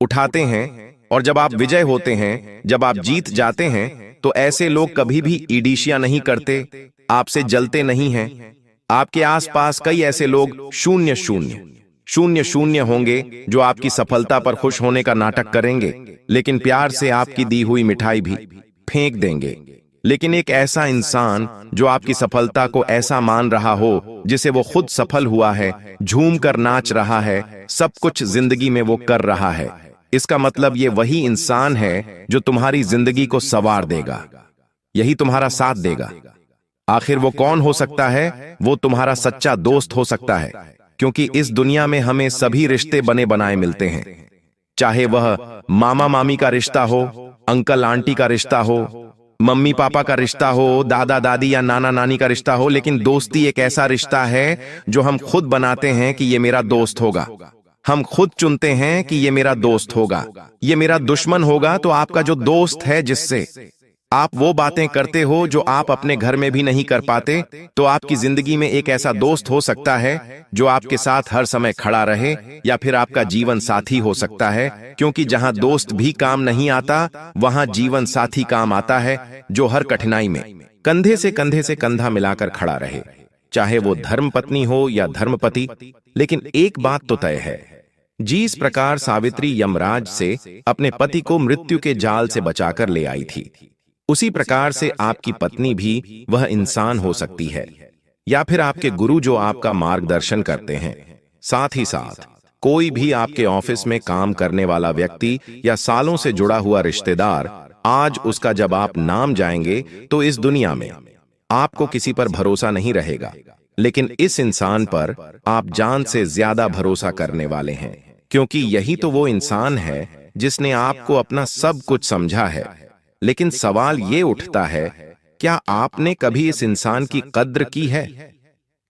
उठाते हैं। और जब आप विजय होते हैं, जब आप जीत जाते हैं, तो ऐसे लोग कभी भी ईर्ष्या नहीं करते, आपसे जलते नहीं हैं। आपके आसपास कई ऐसे लोग शून्य शून्य शून्य शून्य होंगे जो आपकी सफलता पर खुश होने का नाटक करेंगे, लेकिन प्यार से आपकी दी हुई मिठाई भी फेंक देंगे। लेकिन एक ऐसा इंसान जो आपकी सफलता को ऐसा मान रहा हो जिसे वो खुद सफल हुआ है, झूम कर नाच रहा है, सब कुछ जिंदगी में वो कर रहा है, इसका मतलब ये वही इंसान है जो तुम्हारी जिंदगी को संवार देगा, यही तुम्हारा साथ देगा। आखिर वो कौन हो सकता है? वो तुम्हारा सच्चा दोस्त हो सकता है, क्योंकि इस दुनिया में हमें सभी रिश्ते बने बनाए मिलते हैं, चाहे वह मामा मामी का रिश्ता हो, अंकल आंटी का रिश्ता हो, मम्मी पापा का रिश्ता हो, दादा दादी या नाना नानी का रिश्ता हो। लेकिन दोस्ती एक ऐसा रिश्ता है जो हम खुद बनाते हैं कि ये मेरा दोस्त होगा। हम खुद चुनते हैं कि ये मेरा दोस्त होगा, ये मेरा दुश्मन होगा। तो आपका जो दोस्त है, जिससे आप वो बातें करते हो जो आप अपने घर में भी नहीं कर पाते, तो आपकी जिंदगी में एक ऐसा दोस्त हो सकता है जो आपके साथ हर समय खड़ा रहे, या फिर आपका जीवन साथी हो सकता है, क्योंकि जहां दोस्त भी काम नहीं आता, वहां जीवन साथी काम आता है, जो हर कठिनाई में कंधे से कंधा मिलाकर खड़ा रहे, चाहे वो धर्म पत्नी हो या धर्मपति। लेकिन एक बात तो तय है, जिस प्रकार सावित्री यमराज से अपने पति को मृत्यु के जाल से बचाकर ले आई थी, उसी प्रकार से आपकी पत्नी भी वह इंसान हो सकती है, या फिर आपके गुरु जो आपका मार्गदर्शन करते हैं। साथ ही साथ कोई भी आपके ऑफिस में काम करने वाला व्यक्ति या सालों से जुड़ा हुआ रिश्तेदार, आज उसका जब आप नाम जाएंगे तो इस दुनिया में आपको किसी पर भरोसा नहीं रहेगा, लेकिन इस इंसान पर आप जान से ज्यादा भरोसा करने वाले हैं, क्योंकि यही तो वो इंसान है जिसने आपको अपना सब कुछ समझा है। लेकिन सवाल ये उठता है, क्या आपने कभी इस इंसान की कद्र की है?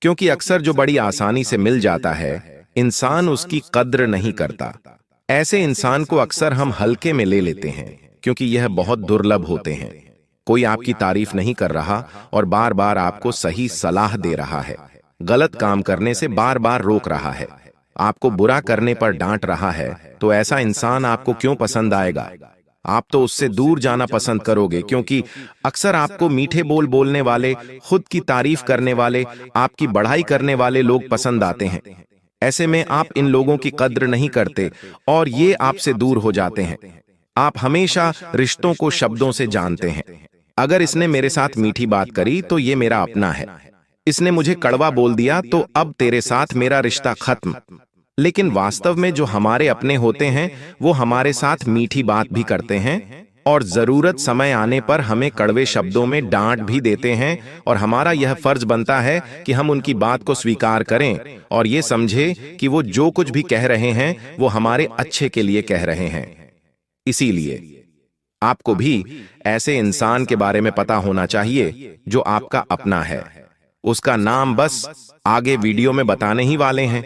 क्योंकि अक्सर जो बड़ी आसानी से मिल जाता है, इंसान उसकी कद्र नहीं करता। ऐसे इंसान को अक्सर हम हल्के में ले लेते हैं, क्योंकि यह बहुत दुर्लभ होते हैं। कोई आपकी तारीफ नहीं कर रहा और बार बार आपको सही सलाह दे रहा है, गलत काम करने से बार बार रोक रहा है, आपको बुरा करने पर डांट रहा है, तो ऐसा इंसान आपको क्यों पसंद आएगा? आप तो उससे दूर जाना पसंद करोगे, क्योंकि अक्सर आपको मीठे बोल बोलने वाले, खुद की तारीफ करने वाले, आपकी बढ़ाई करने वाले लोग पसंद आते हैं। ऐसे में आप इन लोगों की कद्र नहीं करते और ये आपसे दूर हो जाते हैं। आप हमेशा रिश्तों को शब्दों से जानते हैं। अगर इसने मेरे साथ मीठी बात करी तो ये मेरा अपना है, इसने मुझे कड़वा बोल दिया तो अब तेरे साथ मेरा रिश्ता खत्म। लेकिन वास्तव में जो हमारे अपने होते हैं, वो हमारे साथ मीठी बात भी करते हैं और जरूरत समय आने पर हमें कड़वे शब्दों में डांट भी देते हैं, और हमारा यह फर्ज बनता है कि हम उनकी बात को स्वीकार करें और ये समझे कि वो जो कुछ भी कह रहे हैं वो हमारे अच्छे के लिए कह रहे हैं। इसीलिए आपको भी ऐसे इंसान के बारे में पता होना चाहिए जो आपका अपना है। उसका नाम बस आगे वीडियो में बताने ही वाले हैं।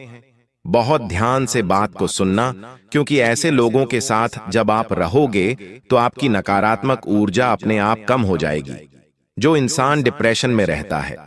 बहुत ध्यान से बात को सुनना, क्योंकि ऐसे लोगों के साथ जब आप रहोगे तो आपकी नकारात्मक ऊर्जा अपने आप कम हो जाएगी। जो इंसान डिप्रेशन में रहता है,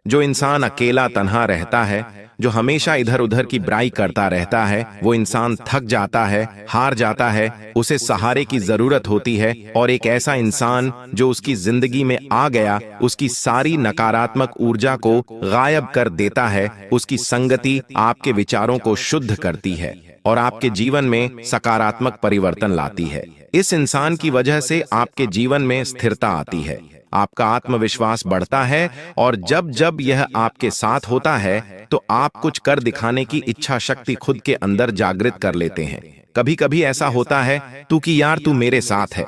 जो इंसान अकेला तन्हा रहता है, जो हमेशा इधर उधर की बुराई करता रहता है, वो इंसान थक जाता है, हार जाता है, उसे सहारे की जरूरत होती है। और एक ऐसा इंसान जो उसकी जिंदगी में आ गया, उसकी सारी नकारात्मक ऊर्जा को गायब कर देता है। उसकी संगति आपके विचारों को शुद्ध करती है और आपके जीवन में सकारात्मक परिवर्तन लाती है। इस इंसान की वजह से आपके जीवन में स्थिरता आती है, आपका आत्मविश्वास बढ़ता है, और जब जब यह आपके साथ होता है तो आप कुछ कर दिखाने की इच्छा शक्ति खुद के अंदर जागृत कर लेते हैं। कभी कभी ऐसा होता है कि यार तू मेरे साथ है,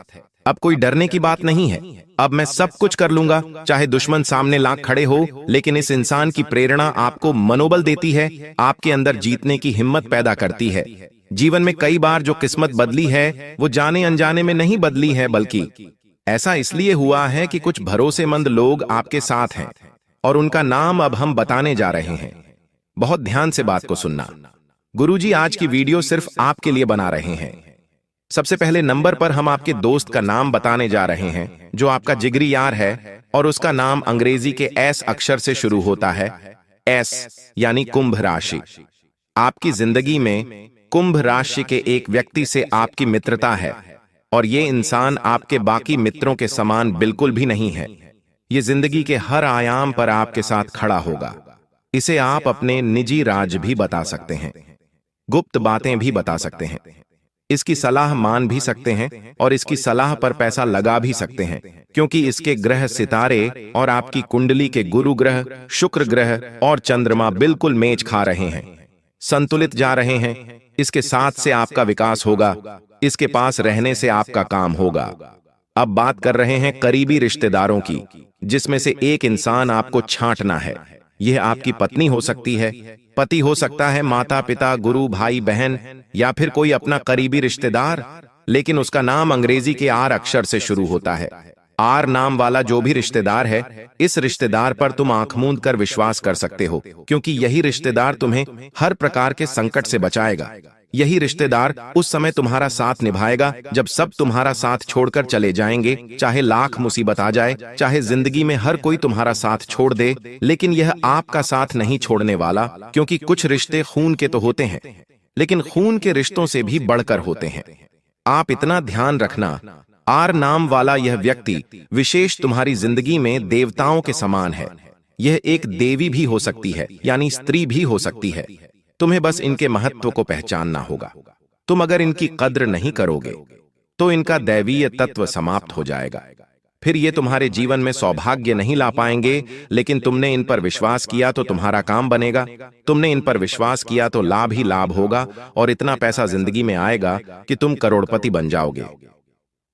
अब कोई डरने की बात नहीं है, अब मैं सब कुछ कर लूंगा, चाहे दुश्मन सामने लाख खड़े हो। लेकिन इस इंसान की प्रेरणा आपको मनोबल देती है, आपके अंदर जीतने की हिम्मत पैदा करती है। जीवन में कई बार जो किस्मत बदली है वो जाने अनजाने में नहीं बदली है, बल्कि ऐसा इसलिए हुआ है कि कुछ भरोसेमंद लोग आपके साथ हैं, और उनका नाम अब हम बताने जा रहे हैं। बहुत ध्यान से बात को सुनना। गुरुजी आज की वीडियो सिर्फ आपके लिए बना रहे हैं। सबसे पहले नंबर पर हम आपके दोस्त का नाम बताने जा रहे हैं, जो आपका जिगरी यार है, और उसका नाम अंग्रेजी के एस अक्षर से शुरू होता है। एस यानी कुंभ राशि। आपकी जिंदगी में कुंभ राशि के एक व्यक्ति से आपकी मित्रता है, और ये इंसान आपके बाकी मित्रों के समान बिल्कुल भी नहीं है। ये जिंदगी के हर आयाम पर आपके साथ खड़ा होगा। इसे आप अपने निजी राज भी बता सकते हैं, गुप्त बातें भी बता सकते हैं, इसकी सलाह मान भी सकते हैं, और इसकी सलाह पर पैसा लगा भी सकते हैं, क्योंकि इसके ग्रह सितारे और आपकी कुंडली के गुरु ग्रह, शुक्र ग्रह और चंद्रमा बिल्कुल मेच खा रहे हैं, संतुलित जा रहे हैं। इसके साथ से आपका विकास होगा, इसके पास रहने से आपका काम होगा। अब बात कर रहे हैं करीबी रिश्तेदारों की, जिसमें से एक इंसान आपको छांटना है। यह आपकी पत्नी हो सकती है, पति हो सकता है, माता पिता, गुरु, भाई बहन, या फिर कोई अपना करीबी रिश्तेदार, लेकिन उसका नाम अंग्रेजी के आर अक्षर से शुरू होता है। आर नाम वाला जो भी रिश्तेदार है, इस रिश्तेदार पर तुम आंख मूंद कर विश्वास कर सकते हो, क्योंकि यही रिश्तेदार तुम्हें हर प्रकार के संकट से बचाएगा। यही रिश्तेदार उस समय तुम्हारा साथ निभाएगा जब सब तुम्हारा साथ छोड़कर चले जाएंगे, चाहे लाख मुसीबत आ जाए, चाहे जिंदगी में हर कोई तुम्हारा साथ छोड़ दे, लेकिन यह आपका साथ नहीं छोड़ने वाला, क्योंकि कुछ रिश्ते खून के तो होते हैं, लेकिन खून के रिश्तों से भी बढ़कर होते हैं। आप इतना ध्यान रखना, आर नाम वाला यह व्यक्ति विशेष तुम्हारी जिंदगी में देवताओं के समान है। यह एक देवी भी हो सकती है, यानी स्त्री भी हो सकती है। तुम्हें बस इनके महत्व को पहचानना होगा। तुम अगर इनकी कद्र नहीं करोगे तो इनका दैवीय तत्व समाप्त हो जाएगा, फिर ये तुम्हारे जीवन में सौभाग्य नहीं ला पाएंगे। लेकिन तुमने इन पर विश्वास किया तो तुम्हारा काम बनेगा, तुमने इन पर विश्वास किया तो लाभ ही लाभ होगा, और इतना पैसा जिंदगी में आएगा कि तुम करोड़पति बन जाओगे।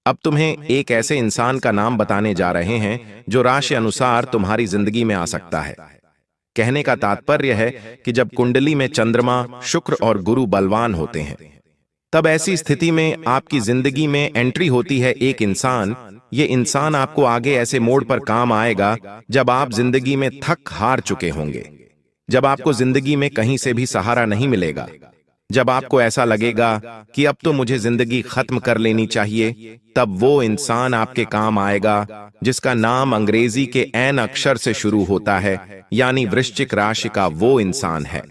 अब तुम्हें एक ऐसे इंसान का नाम बताने जा रहे हैं जो राशि अनुसार तुम्हारी जिंदगी में आ सकता है। कहने का तात्पर्य है कि जब कुंडली में चंद्रमा, शुक्र और गुरु बलवान होते हैं, तब ऐसी स्थिति में आपकी जिंदगी में एंट्री होती है एक इंसान। ये इंसान आपको आगे ऐसे मोड़ पर काम आएगा जब आप जिंदगी में थक हार चुके होंगे, जब आपको जिंदगी में कहीं से भी सहारा नहीं मिलेगा, जब आपको ऐसा लगेगा कि अब तो मुझे जिंदगी खत्म कर लेनी चाहिए, तब वो इंसान आपके काम आएगा जिसका नाम अंग्रेजी के एन अक्षर से शुरू होता है, यानी वृश्चिक राशि का वो इंसान है।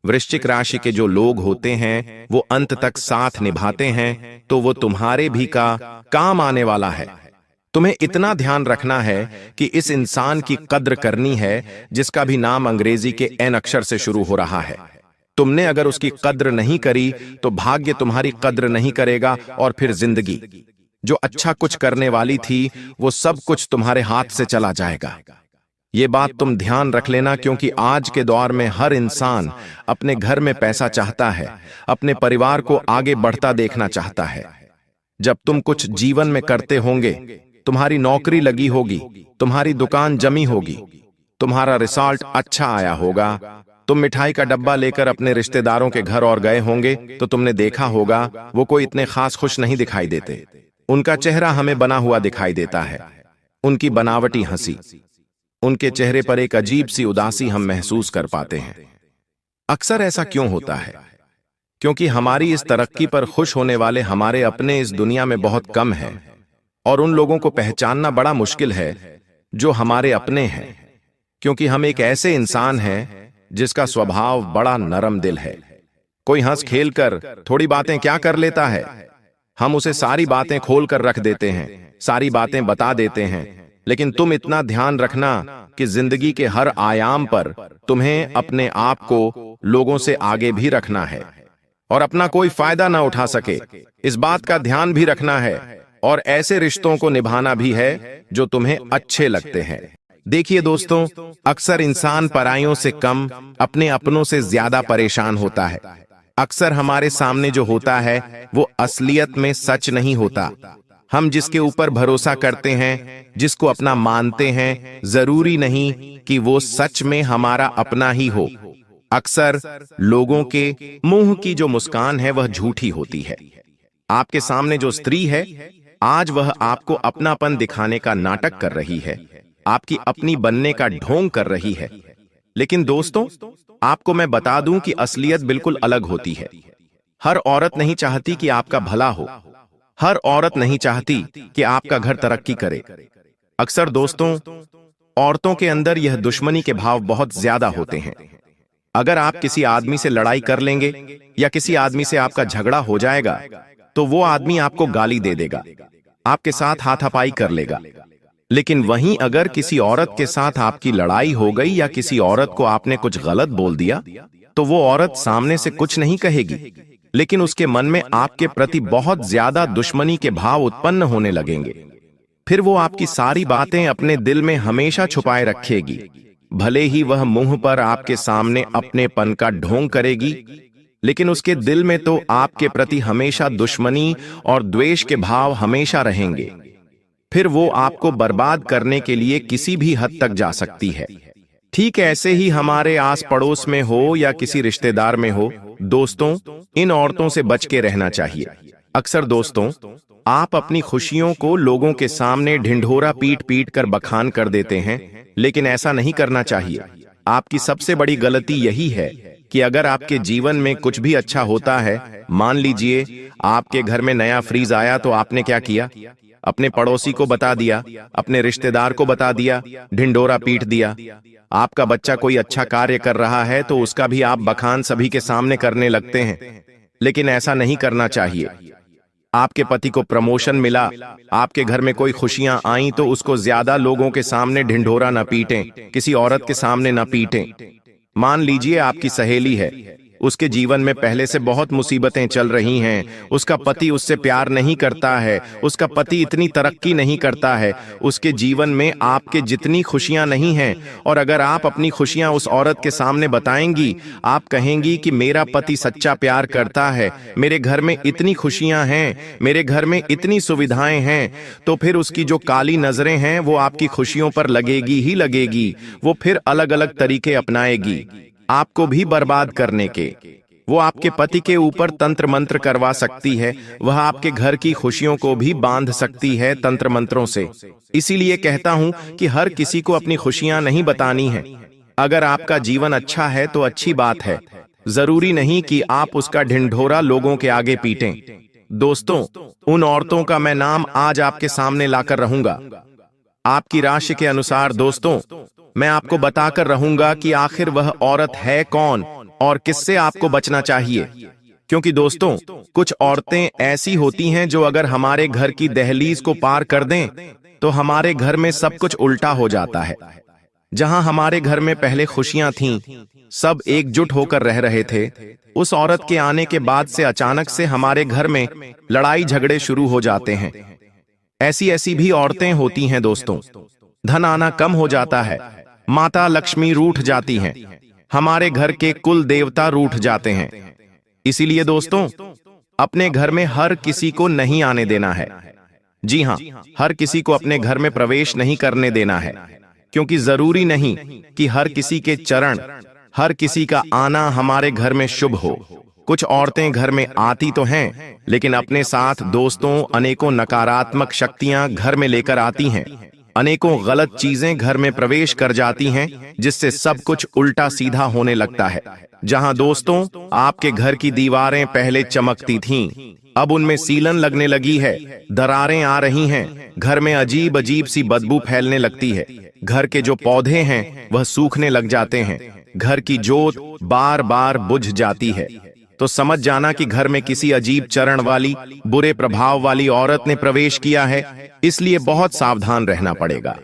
वृश्चिक राशि के जो लोग होते हैं वो अंत तक साथ निभाते हैं, तो वो तुम्हारे भी का काम आने वाला है। तुम्हें इतना ध्यान रखना है कि इस इंसान की कद्र करनी है जिसका भी नाम अंग्रेजी के एन अक्षर से शुरू हो रहा है। तुमने अगर उसकी कद्र नहीं करी तो भाग्य तुम्हारी कद्र नहीं करेगा, और फिर जिंदगी जो अच्छा कुछ करने वाली थी वो सब कुछ तुम्हारे हाथ से चला जाएगा। ये बात तुम ध्यान रख लेना, क्योंकि आज के दौर में हर इंसान अपने घर में पैसा चाहता है, अपने परिवार को आगे बढ़ता देखना चाहता है। जब तुम कुछ जीवन में करते होंगे, तुम्हारी नौकरी लगी होगी, तुम्हारी दुकान जमी होगी, तुम्हारा रिजल्ट अच्छा आया होगा, तुम मिठाई का डब्बा लेकर अपने रिश्तेदारों के घर और गए होंगे, तो तुमने देखा होगा वो कोई इतने खास खुश नहीं दिखाई देते। उनका चेहरा हमें बना हुआ दिखाई देता है, उनकी बनावटी हंसी, उनके चेहरे पर एक अजीब सी उदासी हम महसूस कर पाते हैं। अक्सर ऐसा क्यों होता है? क्योंकि हमारी इस तरक्की पर खुश होने वाले हमारे अपने इस दुनिया में बहुत कम हैं, और उन लोगों को पहचानना बड़ा मुश्किल है जो हमारे अपने हैं। क्योंकि हम एक ऐसे इंसान हैं जिसका स्वभाव बड़ा नरम दिल है। कोई हंस खेल कर थोड़ी बातें क्या कर लेता है, हम उसे सारी बातें खोल कर रख देते हैं, सारी बातें बता देते हैं। लेकिन तुम इतना ध्यान रखना कि जिंदगी के हर आयाम पर तुम्हें अपने आप को लोगों से आगे भी रखना है और अपना कोई फायदा ना उठा सके, इस बात का ध्यान भी रखना है और ऐसे रिश्तों को निभाना भी है जो तुम्हें अच्छे लगते हैं। देखिए दोस्तों, अक्सर इंसान पराइयों से कम अपने अपनों से ज्यादा परेशान होता है। अक्सर हमारे सामने जो होता है वो असलियत में सच नहीं होता। हम जिसके ऊपर भरोसा करते हैं, जिसको अपना मानते हैं, जरूरी नहीं कि वो सच में हमारा अपना ही हो। अक्सर लोगों के मुंह की जो मुस्कान है वह झूठी होती है। आपके सामने जो स्त्री है, आज वह आपको अपनापन दिखाने का नाटक कर रही है, आपकी अपनी बनने का ढोंग कर रही है। लेकिन दोस्तों, आपको मैं बता दूं कि असलियत बिल्कुल अलग होती है। हर औरत नहीं चाहती कि आपका भला हो, हर औरत नहीं चाहती कि आपका घर तरक्की करे। अक्सर दोस्तों, औरतों के अंदर यह दुश्मनी के भाव बहुत ज्यादा होते हैं। अगर आप किसी आदमी से लड़ाई कर लेंगे या किसी आदमी से आपका झगड़ा हो जाएगा तो वो आदमी आपको गाली दे देगा, आपके साथ हाथापाई कर लेगा। लेकिन वहीं अगर किसी औरत के साथ आपकी लड़ाई हो गई या किसी औरत को आपने कुछ गलत बोल दिया तो वो औरत सामने से कुछ नहीं कहेगी, लेकिन उसके मन में आपके प्रति बहुत ज्यादा दुश्मनी के भाव उत्पन्न होने लगेंगे। फिर वो आपकी सारी बातें अपने दिल में हमेशा छुपाए रखेगी। भले ही वह मुंह पर आपके सामने अपनेपन का ढोंग करेगी, लेकिन उसके दिल में तो आपके प्रति हमेशा दुश्मनी और द्वेष के भाव हमेशा रहेंगे। फिर वो आपको बर्बाद करने के लिए किसी भी हद तक जा सकती है। ठीक ऐसे ही हमारे आस पड़ोस में हो या किसी रिश्तेदार में हो, दोस्तों, इन औरतों से बच के रहना चाहिए। अक्सर दोस्तों, आप अपनी खुशियों को लोगों के सामने ढिंढोरा पीट पीट कर बखान कर देते हैं, लेकिन ऐसा नहीं करना चाहिए। आपकी सबसे बड़ी गलती यही है कि अगर आपके जीवन में कुछ भी अच्छा होता है, मान लीजिए आपके घर में नया फ्रीज आया, तो आपने क्या किया? अपने पड़ोसी को बता दिया, अपने रिश्तेदार को बता दिया, ढिंढोरा पीट दिया। आपका बच्चा कोई अच्छा कार्य कर रहा है तो उसका भी आप बखान सभी के सामने करने लगते हैं, लेकिन ऐसा नहीं करना चाहिए। आपके पति को प्रमोशन मिला, आपके घर में कोई खुशियां आईं तो उसको ज्यादा लोगों के सामने ढिंढोरा न पीटें, किसी औरत के सामने न पीटें। मान लीजिए आपकी सहेली है, उसके जीवन में पहले से बहुत मुसीबतें चल रही हैं, उसका पति उससे प्यार नहीं करता है, उसका पति इतनी तरक्की नहीं करता है, उसके जीवन में आपके जितनी खुशियां नहीं हैं, और अगर आप अपनी खुशियां उस औरत के सामने बताएंगी, आप कहेंगी कि मेरा पति सच्चा प्यार करता है, मेरे घर में इतनी खुशियां हैं, मेरे घर में इतनी सुविधाएं हैं, तो फिर उसकी जो काली नजरें हैं वो आपकी खुशियों पर लगेगी ही लगेगी। वो फिर अलग अलग तरीके अपनाएगी आपको भी बर्बाद करने के। वो आपके पति के ऊपर तंत्र मंत्र करवा सकती है, वह आपके घर की खुशियों को भी बांध सकती है तंत्र मंत्रों से। इसीलिए कहता हूं कि हर किसी को अपनी खुशियां नहीं बतानी है। अगर आपका जीवन अच्छा है तो अच्छी बात है, जरूरी नहीं कि आप उसका ढिंढोरा लोगों के आगे पीटें। दोस्तों, उन औरतों का मैं नाम आज आपके सामने लाकर रहूंगा। आपकी राशि के अनुसार दोस्तों, मैं आपको बताकर रहूंगा कि आखिर वह औरत है कौन और किससे आपको बचना चाहिए। क्योंकि दोस्तों, कुछ औरतें ऐसी होती हैं जो अगर हमारे घर की दहलीज को पार कर दें तो हमारे घर में सब कुछ उल्टा हो जाता है। जहां हमारे घर में पहले खुशियां थीं, सब एकजुट होकर रह रहे थे, उस औरत के आने के बाद से अचानक से हमारे घर में लड़ाई झगड़े शुरू हो जाते हैं। ऐसी ऐसी भी औरतें होती हैं दोस्तों। धन आना कम हो जाता है, माता लक्ष्मी रूठ जाती हैं, हमारे घर के कुल देवता रूठ जाते हैं। इसीलिए दोस्तों, अपने घर में हर किसी को नहीं आने देना है। जी हां, हर किसी को अपने घर में प्रवेश नहीं करने देना है, क्योंकि जरूरी नहीं कि हर किसी के चरण, हर किसी का आना हमारे घर में शुभ हो। कुछ औरतें घर में आती तो हैं, लेकिन अपने साथ दोस्तों अनेकों नकारात्मक शक्तियां घर में लेकर आती हैं। अनेकों गलत चीजें घर में प्रवेश कर जाती हैं, जिससे सब कुछ उल्टा सीधा होने लगता है। जहां दोस्तों आपके घर की दीवारें पहले चमकती थीं, अब उनमें सीलन लगने लगी है, दरारें आ रही हैं, घर में अजीब अजीब सी बदबू फैलने लगती है, घर के जो पौधे हैं वह सूखने लग जाते हैं, घर की जोत बार बार बुझ जाती है, तो समझ जाना कि घर में किसी अजीब चरण वाली, बुरे प्रभाव वाली औरत ने प्रवेश किया है। इसलिए बहुत सावधान रहना पड़ेगा।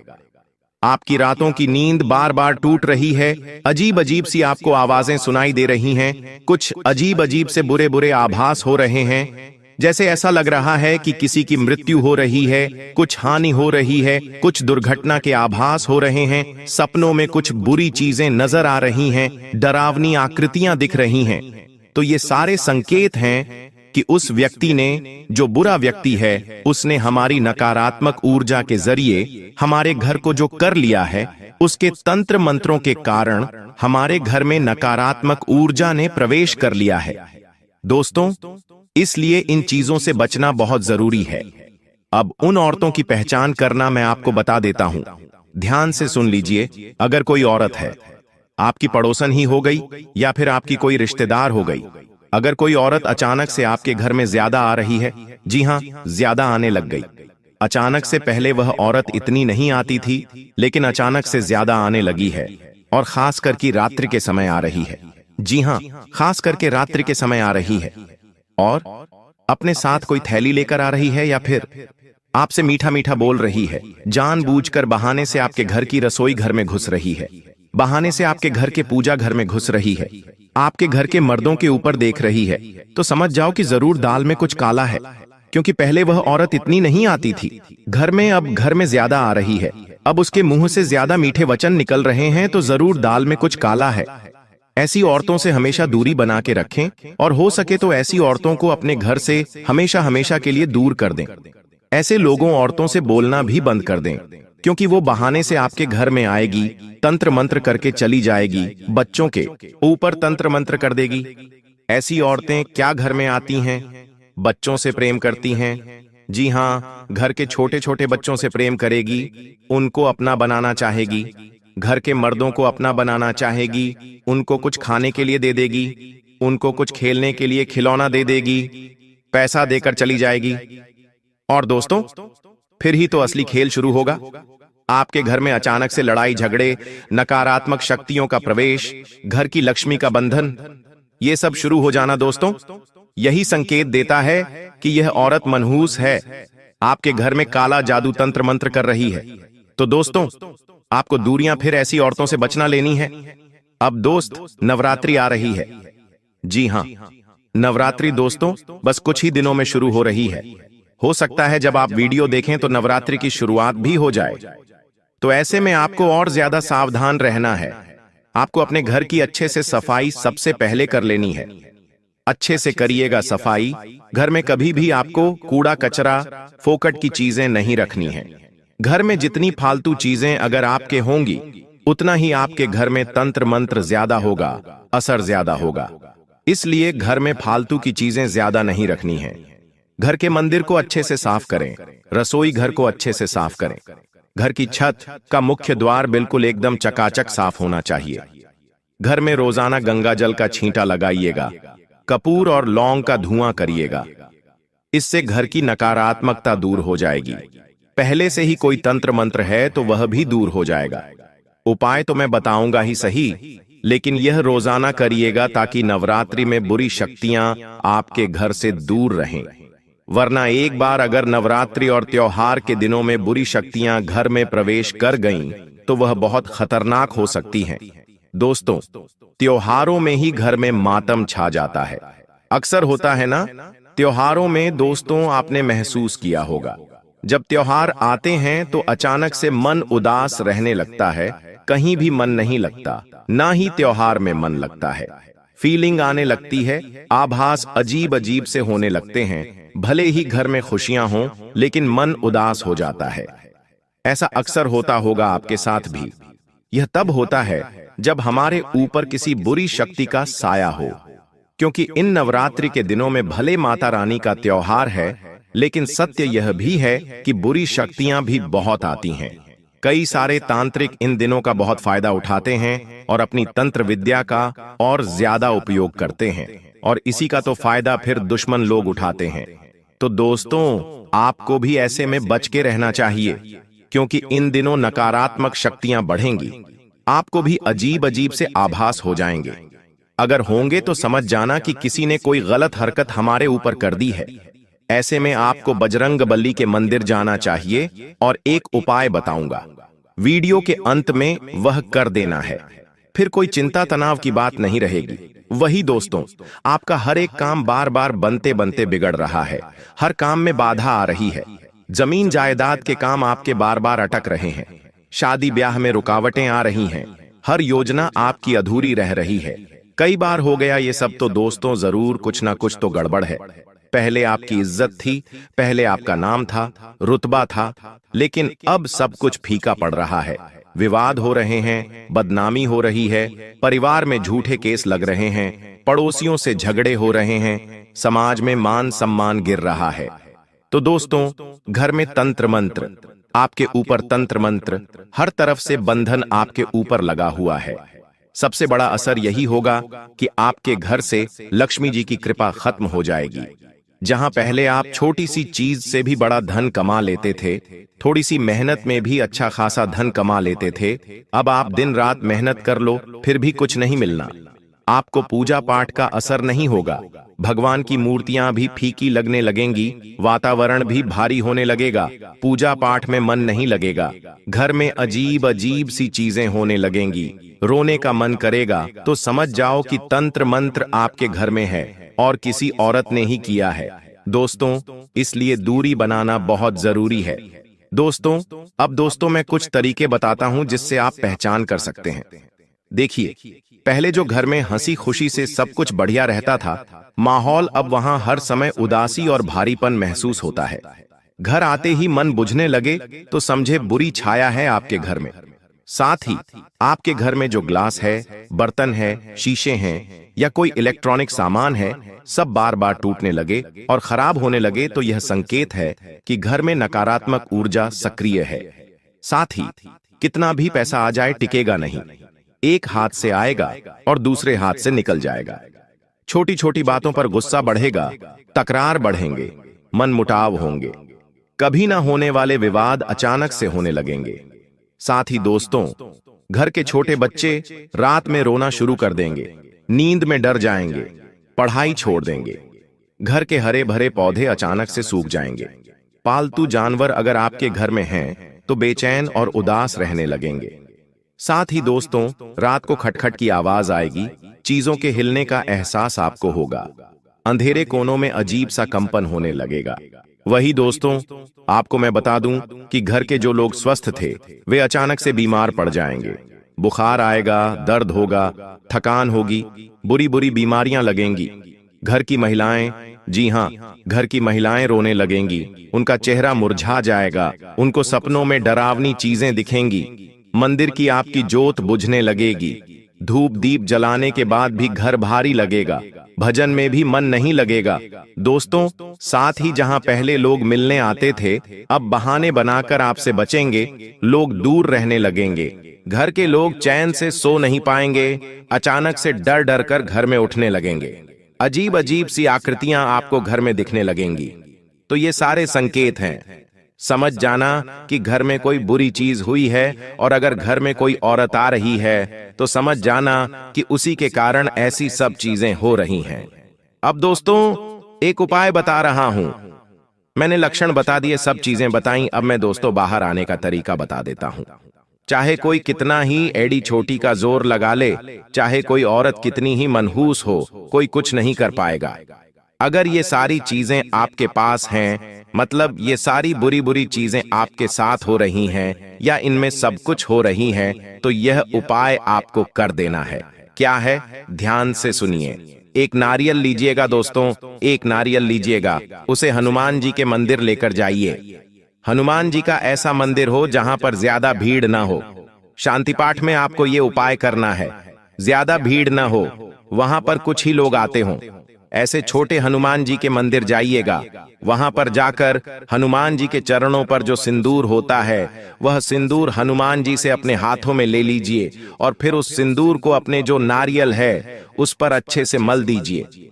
आपकी रातों की नींद बार बार टूट रही है, अजीब अजीब सी आपको आवाजें सुनाई दे रही हैं, कुछ अजीब अजीब से बुरे बुरे आभास हो रहे हैं, जैसे ऐसा लग रहा है कि किसी की मृत्यु हो रही है, कुछ हानि हो रही है, कुछ दुर्घटना के आभास हो रहे हैं, सपनों में कुछ बुरी चीजें नजर आ रही हैं, डरावनी आकृतियां दिख रही हैं। तो ये सारे संकेत हैं कि उस व्यक्ति ने, जो बुरा व्यक्ति है, उसने हमारी नकारात्मक ऊर्जा के जरिए हमारे घर को जो कर लिया है, उसके तंत्र मंत्रों के कारण हमारे घर में नकारात्मक ऊर्जा ने प्रवेश कर लिया है। दोस्तों, इसलिए इन चीजों से बचना बहुत जरूरी है। अब उन औरतों की पहचान करना मैं आपको बता देता हूं। ध्यान से सुन लीजिए। अगर कोई औरत है, आपकी पड़ोसन ही हो गई या फिर आपकी कोई रिश्तेदार हो गई, अगर कोई औरत अचानक से आपके घर में ज्यादा आ रही है, जी हां, ज्यादा आने लग गई। अचानक से पहले वह औरत इतनी नहीं आती थी, लेकिन अचानक से ज्यादा आने लगी है, और खास करके रात्रि के समय आ रही है। जी हां, खास करके रात्रि के समय आ रही है, और अपने साथ कोई थैली लेकर आ रही है, या फिर आपसे मीठा मीठा बोल रही है, जानबूझकर बहाने से आपके घर की रसोई घर में घुस रही है, बहाने से आपके घर के पूजा घर में घुस रही है, आपके घर के मर्दों के ऊपर देख रही है, तो समझ जाओ कि जरूर दाल में कुछ काला है, क्योंकि पहले वह औरत इतनी नहीं आती थी घर में, अब घर में ज्यादा आ रही है, अब उसके मुंह से ज्यादा मीठे वचन निकल रहे हैं, तो जरूर दाल में कुछ काला है। ऐसी औरतों से हमेशा दूरी बना के रखें, और हो सके तो ऐसी औरतों को अपने घर से हमेशा हमेशा के लिए दूर कर दें। ऐसे लोगों औरतों से बोलना भी बंद कर दें, क्योंकि वो बहाने से आपके घर में आएगी, तंत्र मंत्र करके चली जाएगी, बच्चों के ऊपर तंत्र मंत्र कर देगी। ऐसी औरतें क्या घर में आती हैं? बच्चों से प्रेम करती हैं। जी हां, घर के छोटे छोटे बच्चों से प्रेम करेगी, उनको अपना बनाना चाहेगी, घर के मर्दों को अपना बनाना चाहेगी, उनको कुछ खाने के लिए दे देगी, उनको कुछ खेलने के लिए खिलौना दे देगी, पैसा देकर चली जाएगी। और दोस्तों, फिर ही तो असली खेल शुरू होगा। आपके घर में अचानक से लड़ाई झगड़े, नकारात्मक शक्तियों का प्रवेश, घर की लक्ष्मी का बंधन, ये सब शुरू हो जाना दोस्तों, यही संकेत देता है कि यह औरत मनहूस है, आपके घर में काला जादू तंत्र मंत्र कर रही है। तो दोस्तों, आपको दूरियां फिर ऐसी औरतों से बचना लेनी है। अब दोस्त, नवरात्रि आ रही है। जी हां, नवरात्रि दोस्तों बस कुछ ही दिनों में शुरू हो रही है। हो सकता है जब आप वीडियो देखें तो नवरात्रि की शुरुआत भी हो जाए। तो ऐसे में आपको और ज्यादा सावधान रहना है। आपको अपने घर की अच्छे से सफाई सबसे पहले कर लेनी है। अच्छे से करिएगा सफाई। घर में कभी भी आपको कूड़ा कचरा, फोकट की चीजें नहीं रखनी है। घर में जितनी फालतू चीजें अगर आपके होंगी, उतना ही आपके घर में तंत्र मंत्र ज्यादा होगा, असर ज्यादा होगा। इसलिए घर में फालतू की चीजें ज्यादा नहीं रखनी है। घर के मंदिर को अच्छे से साफ करें, रसोई घर को अच्छे से साफ करें, घर की छत का मुख्य द्वार बिल्कुल एकदम चकाचक साफ होना चाहिए। घर में रोजाना गंगा जल का छींटा लगाइएगा, कपूर और लौंग का धुआं करिएगा। इससे घर की नकारात्मकता दूर हो जाएगी। पहले से ही कोई तंत्र मंत्र है तो वह भी दूर हो जाएगा। उपाय तो मैं बताऊंगा ही सही, लेकिन यह रोजाना करिएगा ताकि नवरात्रि में बुरी शक्तियां आपके घर से दूर रहें। वरना एक बार अगर नवरात्रि और त्योहार के दिनों में बुरी शक्तियां घर में प्रवेश कर गईं, तो वह बहुत खतरनाक हो सकती हैं। दोस्तों, त्योहारों में ही घर में मातम छा जाता है। अक्सर होता है ना, त्योहारों में दोस्तों आपने महसूस किया होगा, जब त्योहार आते हैं तो अचानक से मन उदास रहने लगता है, कहीं भी मन नहीं लगता, ना ही त्योहार में मन लगता है। फीलिंग आने लगती है, आभास अजीब अजीब से होने लगते हैं। भले ही घर में खुशियां हों, लेकिन मन उदास हो जाता है। ऐसा अक्सर होता होगा आपके साथ भी। यह तब होता है जब हमारे ऊपर किसी बुरी शक्ति का साया हो, क्योंकि इन नवरात्रि के दिनों में भले माता रानी का त्योहार है, लेकिन सत्य यह भी है कि बुरी शक्तियां भी बहुत आती हैं। कई सारे तांत्रिक इन दिनों का बहुत फायदा उठाते हैं और अपनी तंत्र विद्या का और ज्यादा उपयोग करते हैं, और इसी का तो फायदा फिर दुश्मन लोग उठाते हैं। तो दोस्तों, आपको भी ऐसे में बच के रहना चाहिए, क्योंकि इन दिनों नकारात्मक शक्तियां बढ़ेंगी। आपको भी अजीब अजीब से आभास हो जाएंगे। अगर होंगे तो समझ जाना कि किसी ने कोई गलत हरकत हमारे ऊपर कर दी है। ऐसे में आपको बजरंगबली के मंदिर जाना चाहिए और एक उपाय बताऊंगा। वीडियो के अंत में वह कर देना है, फिर कोई चिंता तनाव की बात नहीं रहेगी। वही दोस्तों, आपका हर एक काम बार बार बनते बनते बिगड़ रहा है। हर काम में बाधा आ रही है। जमीन जायदाद के काम आपके बार बार अटक रहे हैं। शादी ब्याह में रुकावटें आ रही हैं। हर योजना आपकी अधूरी रह रही है। कई बार हो गया ये सब तो दोस्तों, जरूर कुछ ना कुछ तो गड़बड़ है। पहले आपकी इज्जत थी, पहले आपका नाम था, रुतबा था, लेकिन अब सब कुछ फीका पड़ रहा है। विवाद हो रहे हैं, बदनामी हो रही है, परिवार में झूठे केस लग रहे हैं, पड़ोसियों से झगड़े हो रहे हैं, समाज में मान सम्मान गिर रहा है। तो दोस्तों, घर में तंत्र मंत्र, आपके ऊपर तंत्र मंत्र, हर तरफ से बंधन आपके ऊपर लगा हुआ है। सबसे बड़ा असर यही होगा कि आपके घर से लक्ष्मी जी की कृपा खत्म हो जाएगी। जहां पहले आप छोटी सी चीज से भी बड़ा धन कमा लेते थे, थोड़ी सी मेहनत में भी अच्छा खासा धन कमा लेते थे, अब आप दिन रात मेहनत कर लो फिर भी कुछ नहीं मिलना। आपको पूजा पाठ का असर नहीं होगा। भगवान की मूर्तियां भी फीकी लगने लगेंगी, वातावरण भी भारी होने लगेगा, पूजा पाठ में मन नहीं लगेगा, घर में अजीब अजीब सी चीजें होने लगेंगी, रोने का मन करेगा। तो समझ जाओ कि तंत्र मंत्र आपके घर में है और किसी औरत ने ही किया है। दोस्तों, इसलिए दूरी बनाना बहुत जरूरी है। दोस्तों, अब दोस्तों मैं कुछ तरीके बताता हूं जिससे आप पहचान कर सकते हैं। देखिए, पहले जो घर में हंसी खुशी से सब कुछ बढ़िया रहता था, माहौल अब वहां हर समय उदासी और भारीपन महसूस होता है। घर आते ही मन बुझने लगे तो समझे बुरी छाया है आपके घर में। साथ ही आपके घर में जो ग्लास है, बर्तन है, शीशे हैं या कोई इलेक्ट्रॉनिक सामान है, सब बार बार टूटने लगे और खराब होने लगे तो यह संकेत है कि घर में नकारात्मक ऊर्जा सक्रिय है। साथ ही कितना भी पैसा आ जाए टिकेगा नहीं, एक हाथ से आएगा और दूसरे हाथ से निकल जाएगा। छोटी छोटी बातों पर गुस्सा बढ़ेगा, तकरार बढ़ेंगे, मनमुटाव होंगे, कभी ना होने वाले विवाद अचानक से होने लगेंगे। साथ ही दोस्तों, घर के छोटे बच्चे रात में रोना शुरू कर देंगे, नींद में डर जाएंगे, पढ़ाई छोड़ देंगे, घर के हरे भरे पौधे अचानक से सूख जाएंगे। पालतू जानवर अगर आपके घर में हैं तो बेचैन और उदास रहने लगेंगे। साथ ही दोस्तों, रात को खटखट की आवाज आएगी, चीजों के हिलने का एहसास आपको होगा, अंधेरे कोनों में अजीब सा कंपन होने लगेगा। वही दोस्तों, आपको मैं बता दूं कि घर के जो लोग स्वस्थ थे वे अचानक से बीमार पड़ जाएंगे। बुखार आएगा, दर्द होगा, थकान होगी, बुरी बुरी बीमारियां लगेंगी। घर की महिलाएं, जी हां, घर की महिलाएं रोने लगेंगी, उनका चेहरा मुरझा जाएगा, उनको सपनों में डरावनी चीजें दिखेंगी, मंदिर की आपकी जोत बुझने लगेगी, धूप दीप जलाने के बाद भी घर भारी लगेगा, भजन में भी मन नहीं लगेगा। दोस्तों, साथ ही जहां पहले लोग मिलने आते थे, अब बहाने बनाकर आपसे बचेंगे, लोग दूर रहने लगेंगे, घर के लोग चैन से सो नहीं पाएंगे, अचानक से डर डर कर घर में उठने लगेंगे, अजीब अजीब सी आकृतियां आपको घर में दिखने लगेंगी। तो ये सारे संकेत हैं। समझ जाना कि घर में कोई बुरी चीज हुई है, और अगर घर में कोई औरत आ रही है तो समझ जाना कि उसी के कारण ऐसी सब चीजें हो रही हैं। अब दोस्तों, एक उपाय बता रहा हूं। मैंने लक्षण बता दिए, सब चीजें बताई, अब मैं दोस्तों बाहर आने का तरीका बता देता हूं। चाहे कोई कितना ही एड़ी छोटी का जोर लगा ले, चाहे कोई औरत कितनी ही मनहूस हो, कोई कुछ नहीं कर पाएगा। अगर ये सारी चीजें आपके पास हैं, मतलब ये सारी बुरी बुरी चीजें आपके साथ हो रही हैं या इनमें सब कुछ हो रही हैं, तो यह उपाय आपको कर देना है। क्या है? ध्यान से सुनिए। एक नारियल लीजिएगा दोस्तों, एक नारियल लीजिएगा, उसे हनुमान जी के मंदिर लेकर जाइए। हनुमान जी का ऐसा मंदिर हो जहां पर ज्यादा भीड़ ना हो। शांति पाठ में आपको ये उपाय करना है, ज्यादा भीड़ ना हो, वहां पर कुछ ही लोग आते हों। ऐसे छोटे हनुमान जी के मंदिर जाइएगा, वहां पर जाकर हनुमान जी के चरणों पर जो सिंदूर होता है, वह सिंदूर हनुमान जी से अपने हाथों में ले लीजिए और फिर उस सिंदूर को अपने जो नारियल है उस पर अच्छे से मल दीजिए।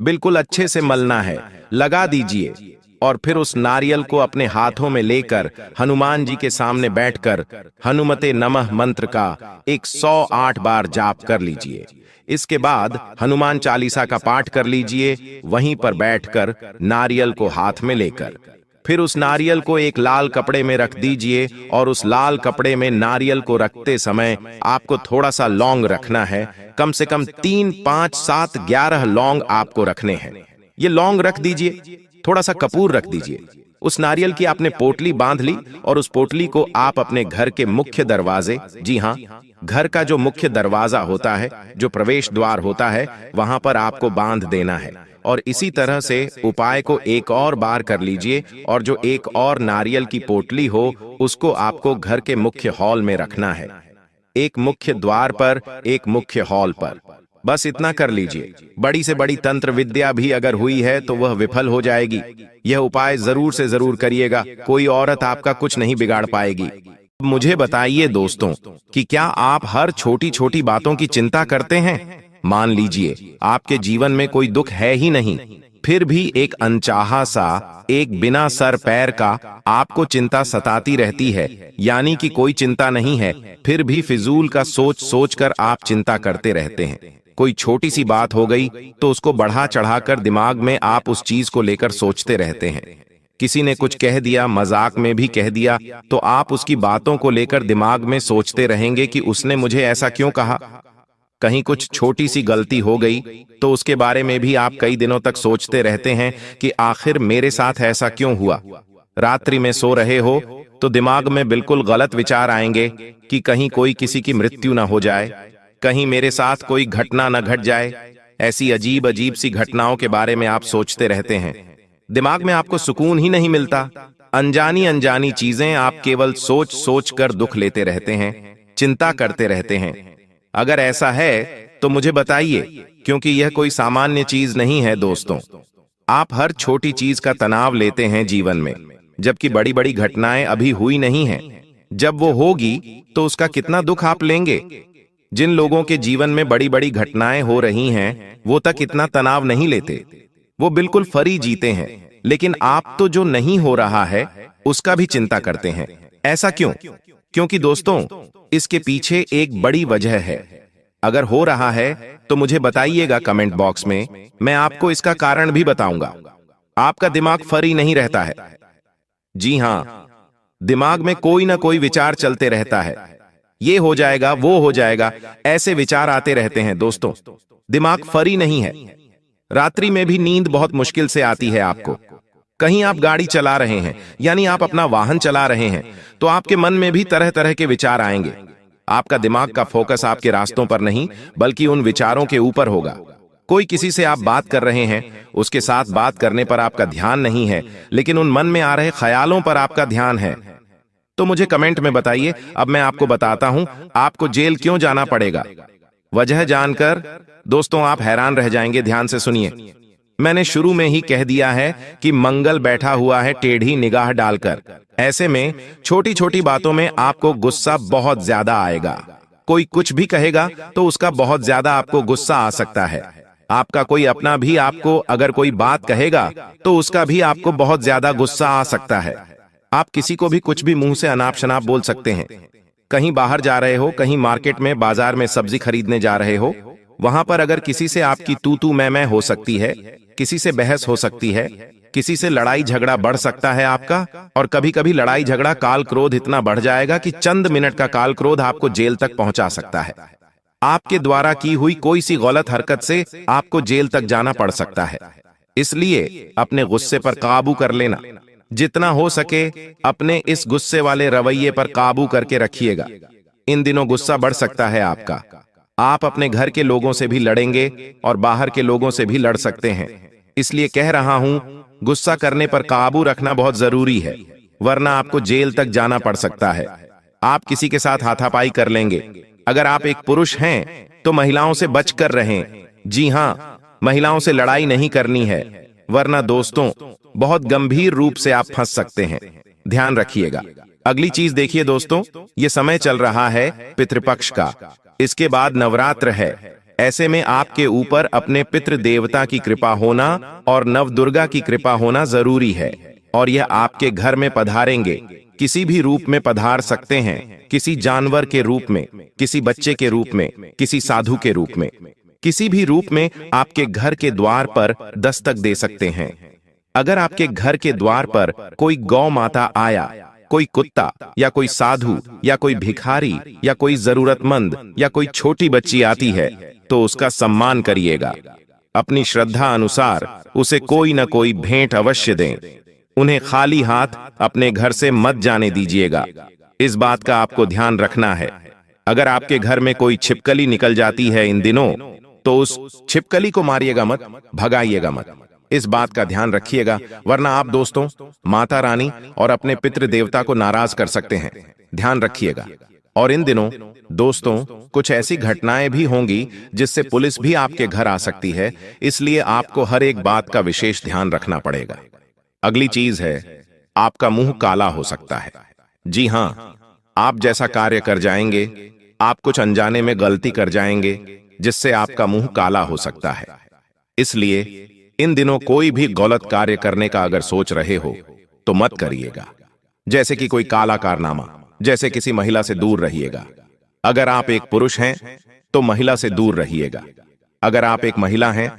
बिल्कुल अच्छे से मलना है, लगा दीजिए और फिर उस नारियल को अपने हाथों में लेकर हनुमान जी के सामने बैठकर हनुमते नमः मंत्र का 108 बार जाप कर लीजिए। इसके बाद हनुमान चालीसा का पाठ कर लीजिए, वहीं पर बैठकर नारियल को हाथ में लेकर। फिर उस नारियल को एक लाल कपड़े में रख दीजिए और उस लाल कपड़े में नारियल को रखते समय आपको थोड़ा सा लौंग रखना है। कम से कम 3, 5, 7, 11 लौंग आपको रखने हैं। ये लौंग रख दीजिए, थोड़ा सा कपूर रख दीजिए। उस नारियल की आपने पोटली बांध ली और उस पोटली को आप अपने घर के मुख्य दरवाजे, जी हाँ, घर का जो मुख्य दरवाजा होता है, जो प्रवेश द्वार होता है, वहां पर आपको बांध देना है। और इसी तरह से उपाय को एक और बार कर लीजिए और जो एक और नारियल की पोटली हो उसको आपको घर के मुख्य हॉल में रखना है, एक मुख्य द्वार पर, एक मुख्य हॉल पर। बस इतना कर लीजिए। बड़ी से बड़ी तंत्र विद्या भी अगर हुई है तो वह विफल हो जाएगी। यह उपाय जरूर से जरूर करिएगा, कोई औरत आपका कुछ नहीं बिगाड़ पाएगी। मुझे बताइए दोस्तों कि क्या आप हर छोटी छोटी बातों की चिंता करते हैं? मान लीजिए आपके जीवन में कोई दुख है ही नहीं, फिर भी एक अनचाहा सा, एक बिना सर पैर का आपको चिंता सताती रहती है, यानी कि कोई चिंता नहीं है, फिर भी फिजूल का सोच सोच कर आप चिंता करते रहते हैं। कोई छोटी सी बात हो गई तो उसको बढ़ा चढ़ाकर दिमाग में आप उस चीज को लेकर सोचते रहते हैं। किसी ने कुछ कह दिया, मजाक में भी कह दिया, तो आप उसकी बातों को लेकर दिमाग में सोचते रहेंगे कि उसने मुझे ऐसा क्यों कहा। कहीं कुछ छोटी सी गलती हो गई तो उसके बारे में भी आप कई दिनों तक सोचते रहते हैं कि आखिर मेरे साथ ऐसा क्यों हुआ। रात्रि में सो रहे हो तो दिमाग में बिल्कुल गलत विचार आएंगे कि कहीं कोई किसी की मृत्यु ना हो जाए, कहीं मेरे साथ कोई घटना न घट जाए। ऐसी अजीब अजीब सी घटनाओं के बारे में आप सोचते रहते हैं। दिमाग में आपको सुकून ही नहीं मिलता। अनजानी अनजानी चीजें आप केवल सोच सोच कर दुख लेते रहते हैं, चिंता करते रहते हैं। अगर ऐसा है तो मुझे बताइए, क्योंकि यह कोई सामान्य चीज नहीं है दोस्तों। आप हर छोटी चीज का तनाव लेते हैं जीवन में, जबकि बड़ी बड़ी घटनाएं अभी हुई नहीं हैं। जब वो होगी तो उसका कितना दुख आप लेंगे। जिन लोगों के जीवन में बड़ी बड़ी घटनाएं हो रही हैं, वो तक इतना तनाव नहीं लेते, वो बिल्कुल फ्री जीते हैं। लेकिन आप तो जो नहीं हो रहा है उसका भी चिंता करते हैं। ऐसा क्यों? क्योंकि दोस्तों इसके पीछे एक बड़ी वजह है। अगर हो रहा है तो मुझे बताइएगा कमेंट बॉक्स में, मैं आपको इसका कारण भी बताऊंगा। आपका दिमाग फ्री नहीं रहता है। जी हां, दिमाग में कोई ना कोई विचार चलते रहता है। ये हो जाएगा, वो हो जाएगा, ऐसे विचार आते रहते हैं दोस्तों। दिमाग फ्री नहीं है। रात्रि में भी नींद बहुत मुश्किल से आती है आपको। कहीं आप गाड़ी चला रहे हैं, यानी आप अपना वाहन चला रहे हैं, तो आपके मन में भी तरह तरह के विचार आएंगे। आपका दिमाग का फोकस आपके रास्तों पर नहीं, बल्कि उन विचारों के ऊपर होगा। कोई किसी से आप बात कर रहे हैं, उसके साथ बात करने पर आपका ध्यान नहीं है, लेकिन उन मन में आ रहे ख्यालों पर आपका ध्यान है। तो मुझे कमेंट में बताइए। अब मैं आपको बताता हूं आपको जेल क्यों जाना पड़ेगा। वजह जानकर दोस्तों आप हैरान रह जाएंगे। ध्यान से सुनिए। मैंने शुरू में ही कह दिया है कि मंगल बैठा हुआ है टेढ़ी निगाह डालकर। ऐसे में छोटी छोटी बातों में आपको गुस्सा बहुत ज्यादा आएगा। कोई कुछ भी कहेगा तो उसका बहुत ज्यादा आपको गुस्सा आ सकता है। आपका कोई अपना भी आपको अगर कोई बात कहेगा तो उसका भी आपको बहुत ज्यादा गुस्सा आ सकता है। आप किसी को भी कुछ भी मुंह से अनाप शनाप बोल सकते हैं। कहीं बाहर जा रहे हो, कहीं मार्केट में, बाजार में सब्जी खरीदने जा रहे हो, वहां पर अगर किसी से आपकी तू तू मैं हो सकती है, किसी से बहस हो सकती है, किसी से लड़ाई झगड़ा बढ़ सकता है आपका। और कभी कभी लड़ाई झगड़ा, काल क्रोध इतना बढ़ जाएगा कि चंद मिनट का काल क्रोध आपको जेल तक पहुंचा सकता है। आपके द्वारा की हुई कोई सी गलत हरकत से आपको जेल तक जाना पड़ सकता है। इसलिए अपने गुस्से पर काबू कर लेना। जितना हो सके अपने इस गुस्से वाले रवैये पर काबू करके रखिएगा। इन दिनों गुस्सा बढ़ सकता है आपका। आप अपने घर के लोगों से भी लड़ेंगे और बाहर के लोगों से भी लड़ सकते हैं। इसलिए कह रहा हूं, गुस्सा करने पर काबू रखना बहुत जरूरी है, वरना आपको जेल तक जाना पड़ सकता है। आप किसी के साथ हाथापाई कर लेंगे। अगर आप एक पुरुष हैं तो महिलाओं से बचकर रहें। जी हां, महिलाओं से लड़ाई नहीं करनी है, वरना दोस्तों बहुत गंभीर रूप से आप फंस सकते हैं। ध्यान रखिएगा। अगली चीज देखिए दोस्तों, ये समय चल रहा है पितृपक्ष का। इसके बाद नवरात्र है। ऐसे में आपके ऊपर अपने पितृ देवता की कृपा होना और नवदुर्गा की कृपा होना जरूरी है। और यह आपके घर में पधारेंगे, किसी भी रूप में पधार सकते हैं, किसी जानवर के रूप में, किसी बच्चे के रूप में, किसी साधु के रूप में, किसी भी रूप में आपके घर के द्वार पर दस्तक दे सकते हैं। अगर आपके घर के द्वार पर कोई गौ माता आया, कोई कुत्ता या कोई साधु या कोई भिखारी या कोई जरूरतमंद या कोई छोटी बच्ची आती है तो उसका सम्मान करिएगा। अपनी श्रद्धा अनुसार उसे कोई न कोई भेंट अवश्य दें। उन्हें खाली हाथ अपने घर से मत जाने दीजिएगा। इस बात का आपको ध्यान रखना है। अगर आपके घर में कोई छिपकली निकल जाती है इन दिनों तो उस छिपकली को मारिएगा मत, भगाइएगा मत। इस बात का ध्यान रखिएगा, वरना आप दोस्तों, माता रानी और अपने पितृ देवता को नाराज कर सकते हैं। ध्यान रखिएगा। और इन दिनों दोस्तों कुछ ऐसी घटनाएं भी होंगी जिससे पुलिस भी आपके घर आ सकती है, इसलिए आपको हर एक बात का विशेष ध्यान रखना पड़ेगा। अगली चीज है, आपका मुंह काला हो सकता है। जी हां, आप जैसा कार्य कर जाएंगे, आप कुछ अनजाने में गलती कर जाएंगे जिससे आपका मुंह काला हो सकता है। इसलिए इन दिनों कोई भी गलत कार्य करने का अगर सोच रहे हो तो मत करिएगा। जैसे कि कोई काला कारनामा, जैसे किसी महिला से दूर रहिएगा। अगर आप एक पुरुष हैं तो महिला से दूर रहिएगा। अगर आप एक महिला हैं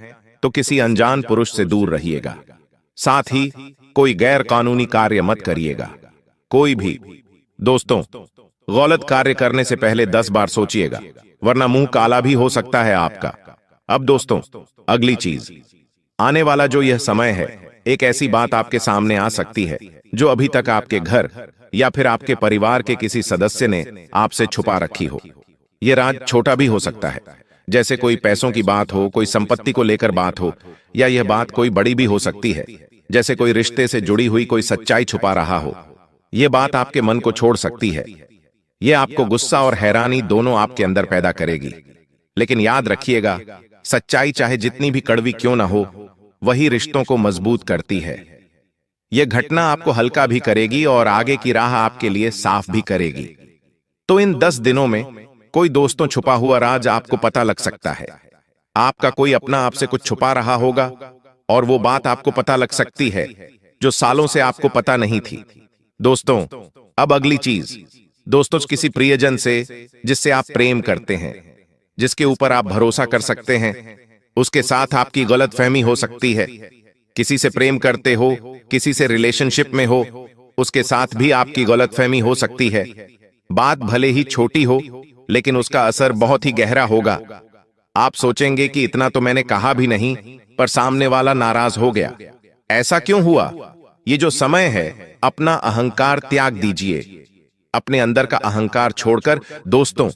तो किसी अनजान पुरुष से दूर रहिएगा। साथ ही कोई गैर कानूनी कार्य मत करिएगा। कोई भी दोस्तों गलत कार्य करने से पहले 10 बार सोचिएगा, वरना मुंह काला भी हो सकता है आपका। अब दोस्तों अगली चीज, आने वाला जो यह समय है, एक ऐसी बात आपके सामने आ सकती है जो अभी तक आपके घर या फिर आपके परिवार के किसी सदस्य ने आपसे छुपा रखी हो। यह राज छोटा भी हो सकता है, जैसे कोई पैसों की बात हो, कोई संपत्ति को लेकर बात हो, या यह बात कोई बड़ी भी हो सकती है, जैसे कोई रिश्ते से जुड़ी हुई कोई सच्चाई छुपा रहा हो। यह बात आपके मन को छोड़ सकती है। यह आपको गुस्सा और हैरानी दोनों आपके अंदर पैदा करेगी। लेकिन याद रखिएगा, सच्चाई चाहे जितनी भी कड़वी क्यों ना हो, वही रिश्तों को मजबूत करती है। यह घटना आपको हल्का भी करेगी और आगे की राह आपके लिए साफ भी करेगी। तो इन 10 दिनों में कोई दोस्तों छुपा हुआ राज आपको पता लग सकता है। आपका कोई अपना आपसे कुछ छुपा रहा होगा और वो बात आपको पता लग सकती है जो सालों से आपको पता नहीं थी। दोस्तों अब अगली चीज, दोस्तों किसी प्रियजन से जिससे आप प्रेम करते हैं, जिसके ऊपर आप भरोसा कर सकते हैं, उसके साथ आपकी गलतफहमी हो सकती है। किसी से प्रेम करते हो, किसी से रिलेशनशिप में हो, उसके साथ भी आपकी गलतफहमी हो सकती है। बात भले ही छोटी हो लेकिन उसका असर बहुत ही गहरा होगा। आप सोचेंगे कि इतना तो मैंने कहा भी नहीं, पर सामने वाला नाराज हो गया। ऐसा क्यों हुआ? ये जो समय है, अपना अहंकार त्याग दीजिए। अपने अंदर का अहंकार छोड़कर दोस्तों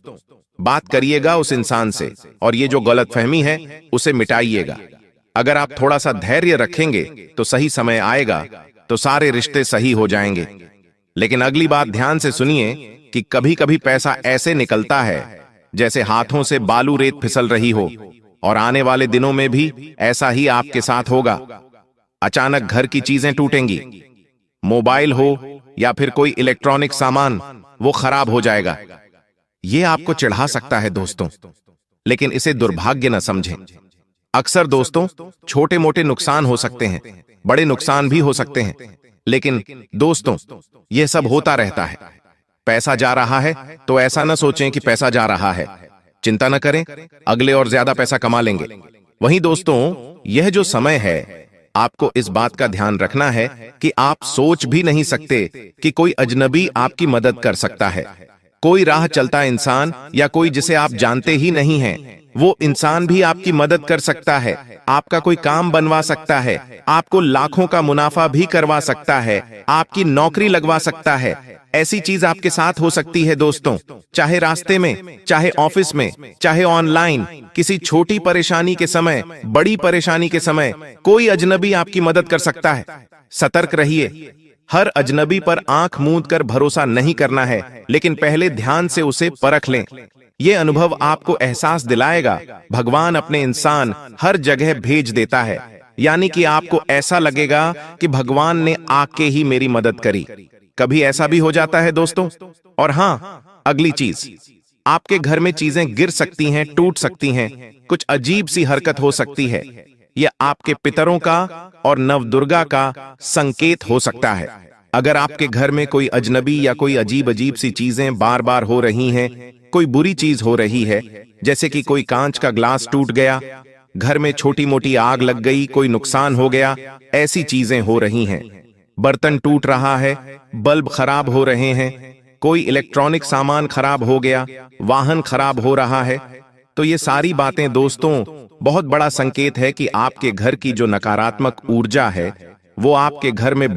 बात करिएगा उस इंसान से, और ये जो गलतफहमी है उसे मिटाइएगा। अगर आप थोड़ा सा धैर्य रखेंगे तो सही समय आएगा तो सारे रिश्ते सही हो जाएंगे। लेकिन अगली बात ध्यान से सुनिए कि कभी कभी पैसा ऐसे निकलता है जैसे हाथों से बालू रेत फिसल रही हो, और आने वाले दिनों में भी ऐसा ही आपके साथ होगा। अचानक घर की चीजें टूटेंगी, मोबाइल हो या फिर कोई इलेक्ट्रॉनिक सामान, वो खराब हो जाएगा। ये आपको चिढ़ा सकता है दोस्तों, लेकिन इसे दुर्भाग्य न समझें। अक्सर दोस्तों छोटे मोटे नुकसान हो सकते हैं, बड़े नुकसान भी हो सकते हैं, लेकिन दोस्तों यह सब होता रहता है। पैसा जा रहा है तो ऐसा न सोचें कि पैसा जा रहा है। चिंता न करें, अगले और ज्यादा पैसा कमा लेंगे। वहीं दोस्तों यह जो समय है, आपको इस बात का ध्यान रखना है कि आप सोच भी नहीं सकते कि कोई अजनबी आपकी मदद कर सकता है। कोई राह चलता इंसान या कोई जिसे आप जानते ही नहीं हैं, वो इंसान भी आपकी मदद कर सकता है, आपका कोई काम बनवा सकता है, आपको लाखों का मुनाफा भी करवा सकता है, आपकी नौकरी लगवा सकता है। ऐसी चीज आपके साथ हो सकती है दोस्तों, चाहे रास्ते में, चाहे ऑफिस में, चाहे ऑनलाइन। किसी छोटी परेशानी के समय, बड़ी परेशानी के समय कोई अजनबी आपकी मदद कर सकता है। सतर्क रहिए। हर अजनबी पर आंख मूंद कर भरोसा नहीं करना है, लेकिन पहले ध्यान से उसे परख लें। यह अनुभव आपको एहसास दिलाएगा भगवान अपने इंसान हर जगह भेज देता है, यानी कि आपको ऐसा लगेगा कि भगवान ने आके ही मेरी मदद करी। कभी ऐसा भी हो जाता है दोस्तों। और हां, अगली चीज, आपके घर में चीजें गिर सकती हैं, टूट सकती हैं, कुछ अजीब सी हरकत हो सकती है। यह आपके पितरों का और नवदुर्गा का संकेत हो सकता है। अगर आपके घर में कोई अजनबी या कोई अजीब अजीब सी चीजें बार बार हो रही हैं, कोई बुरी चीज हो रही है, जैसे कि कोई कांच का ग्लास टूट गया, घर में छोटी मोटी आग लग गई, कोई नुकसान हो गया, ऐसी चीजें हो रही हैं, बर्तन टूट रहा है, बल्ब खराब हो रहे हैं, कोई इलेक्ट्रॉनिक सामान खराब हो गया, वाहन खराब हो रहा है, तो ये सारी बातें दोस्तों बहुत बड़ा संकेत है कि आपके घर की जो नकारात्मक ऊर्जा है वो आपके घर में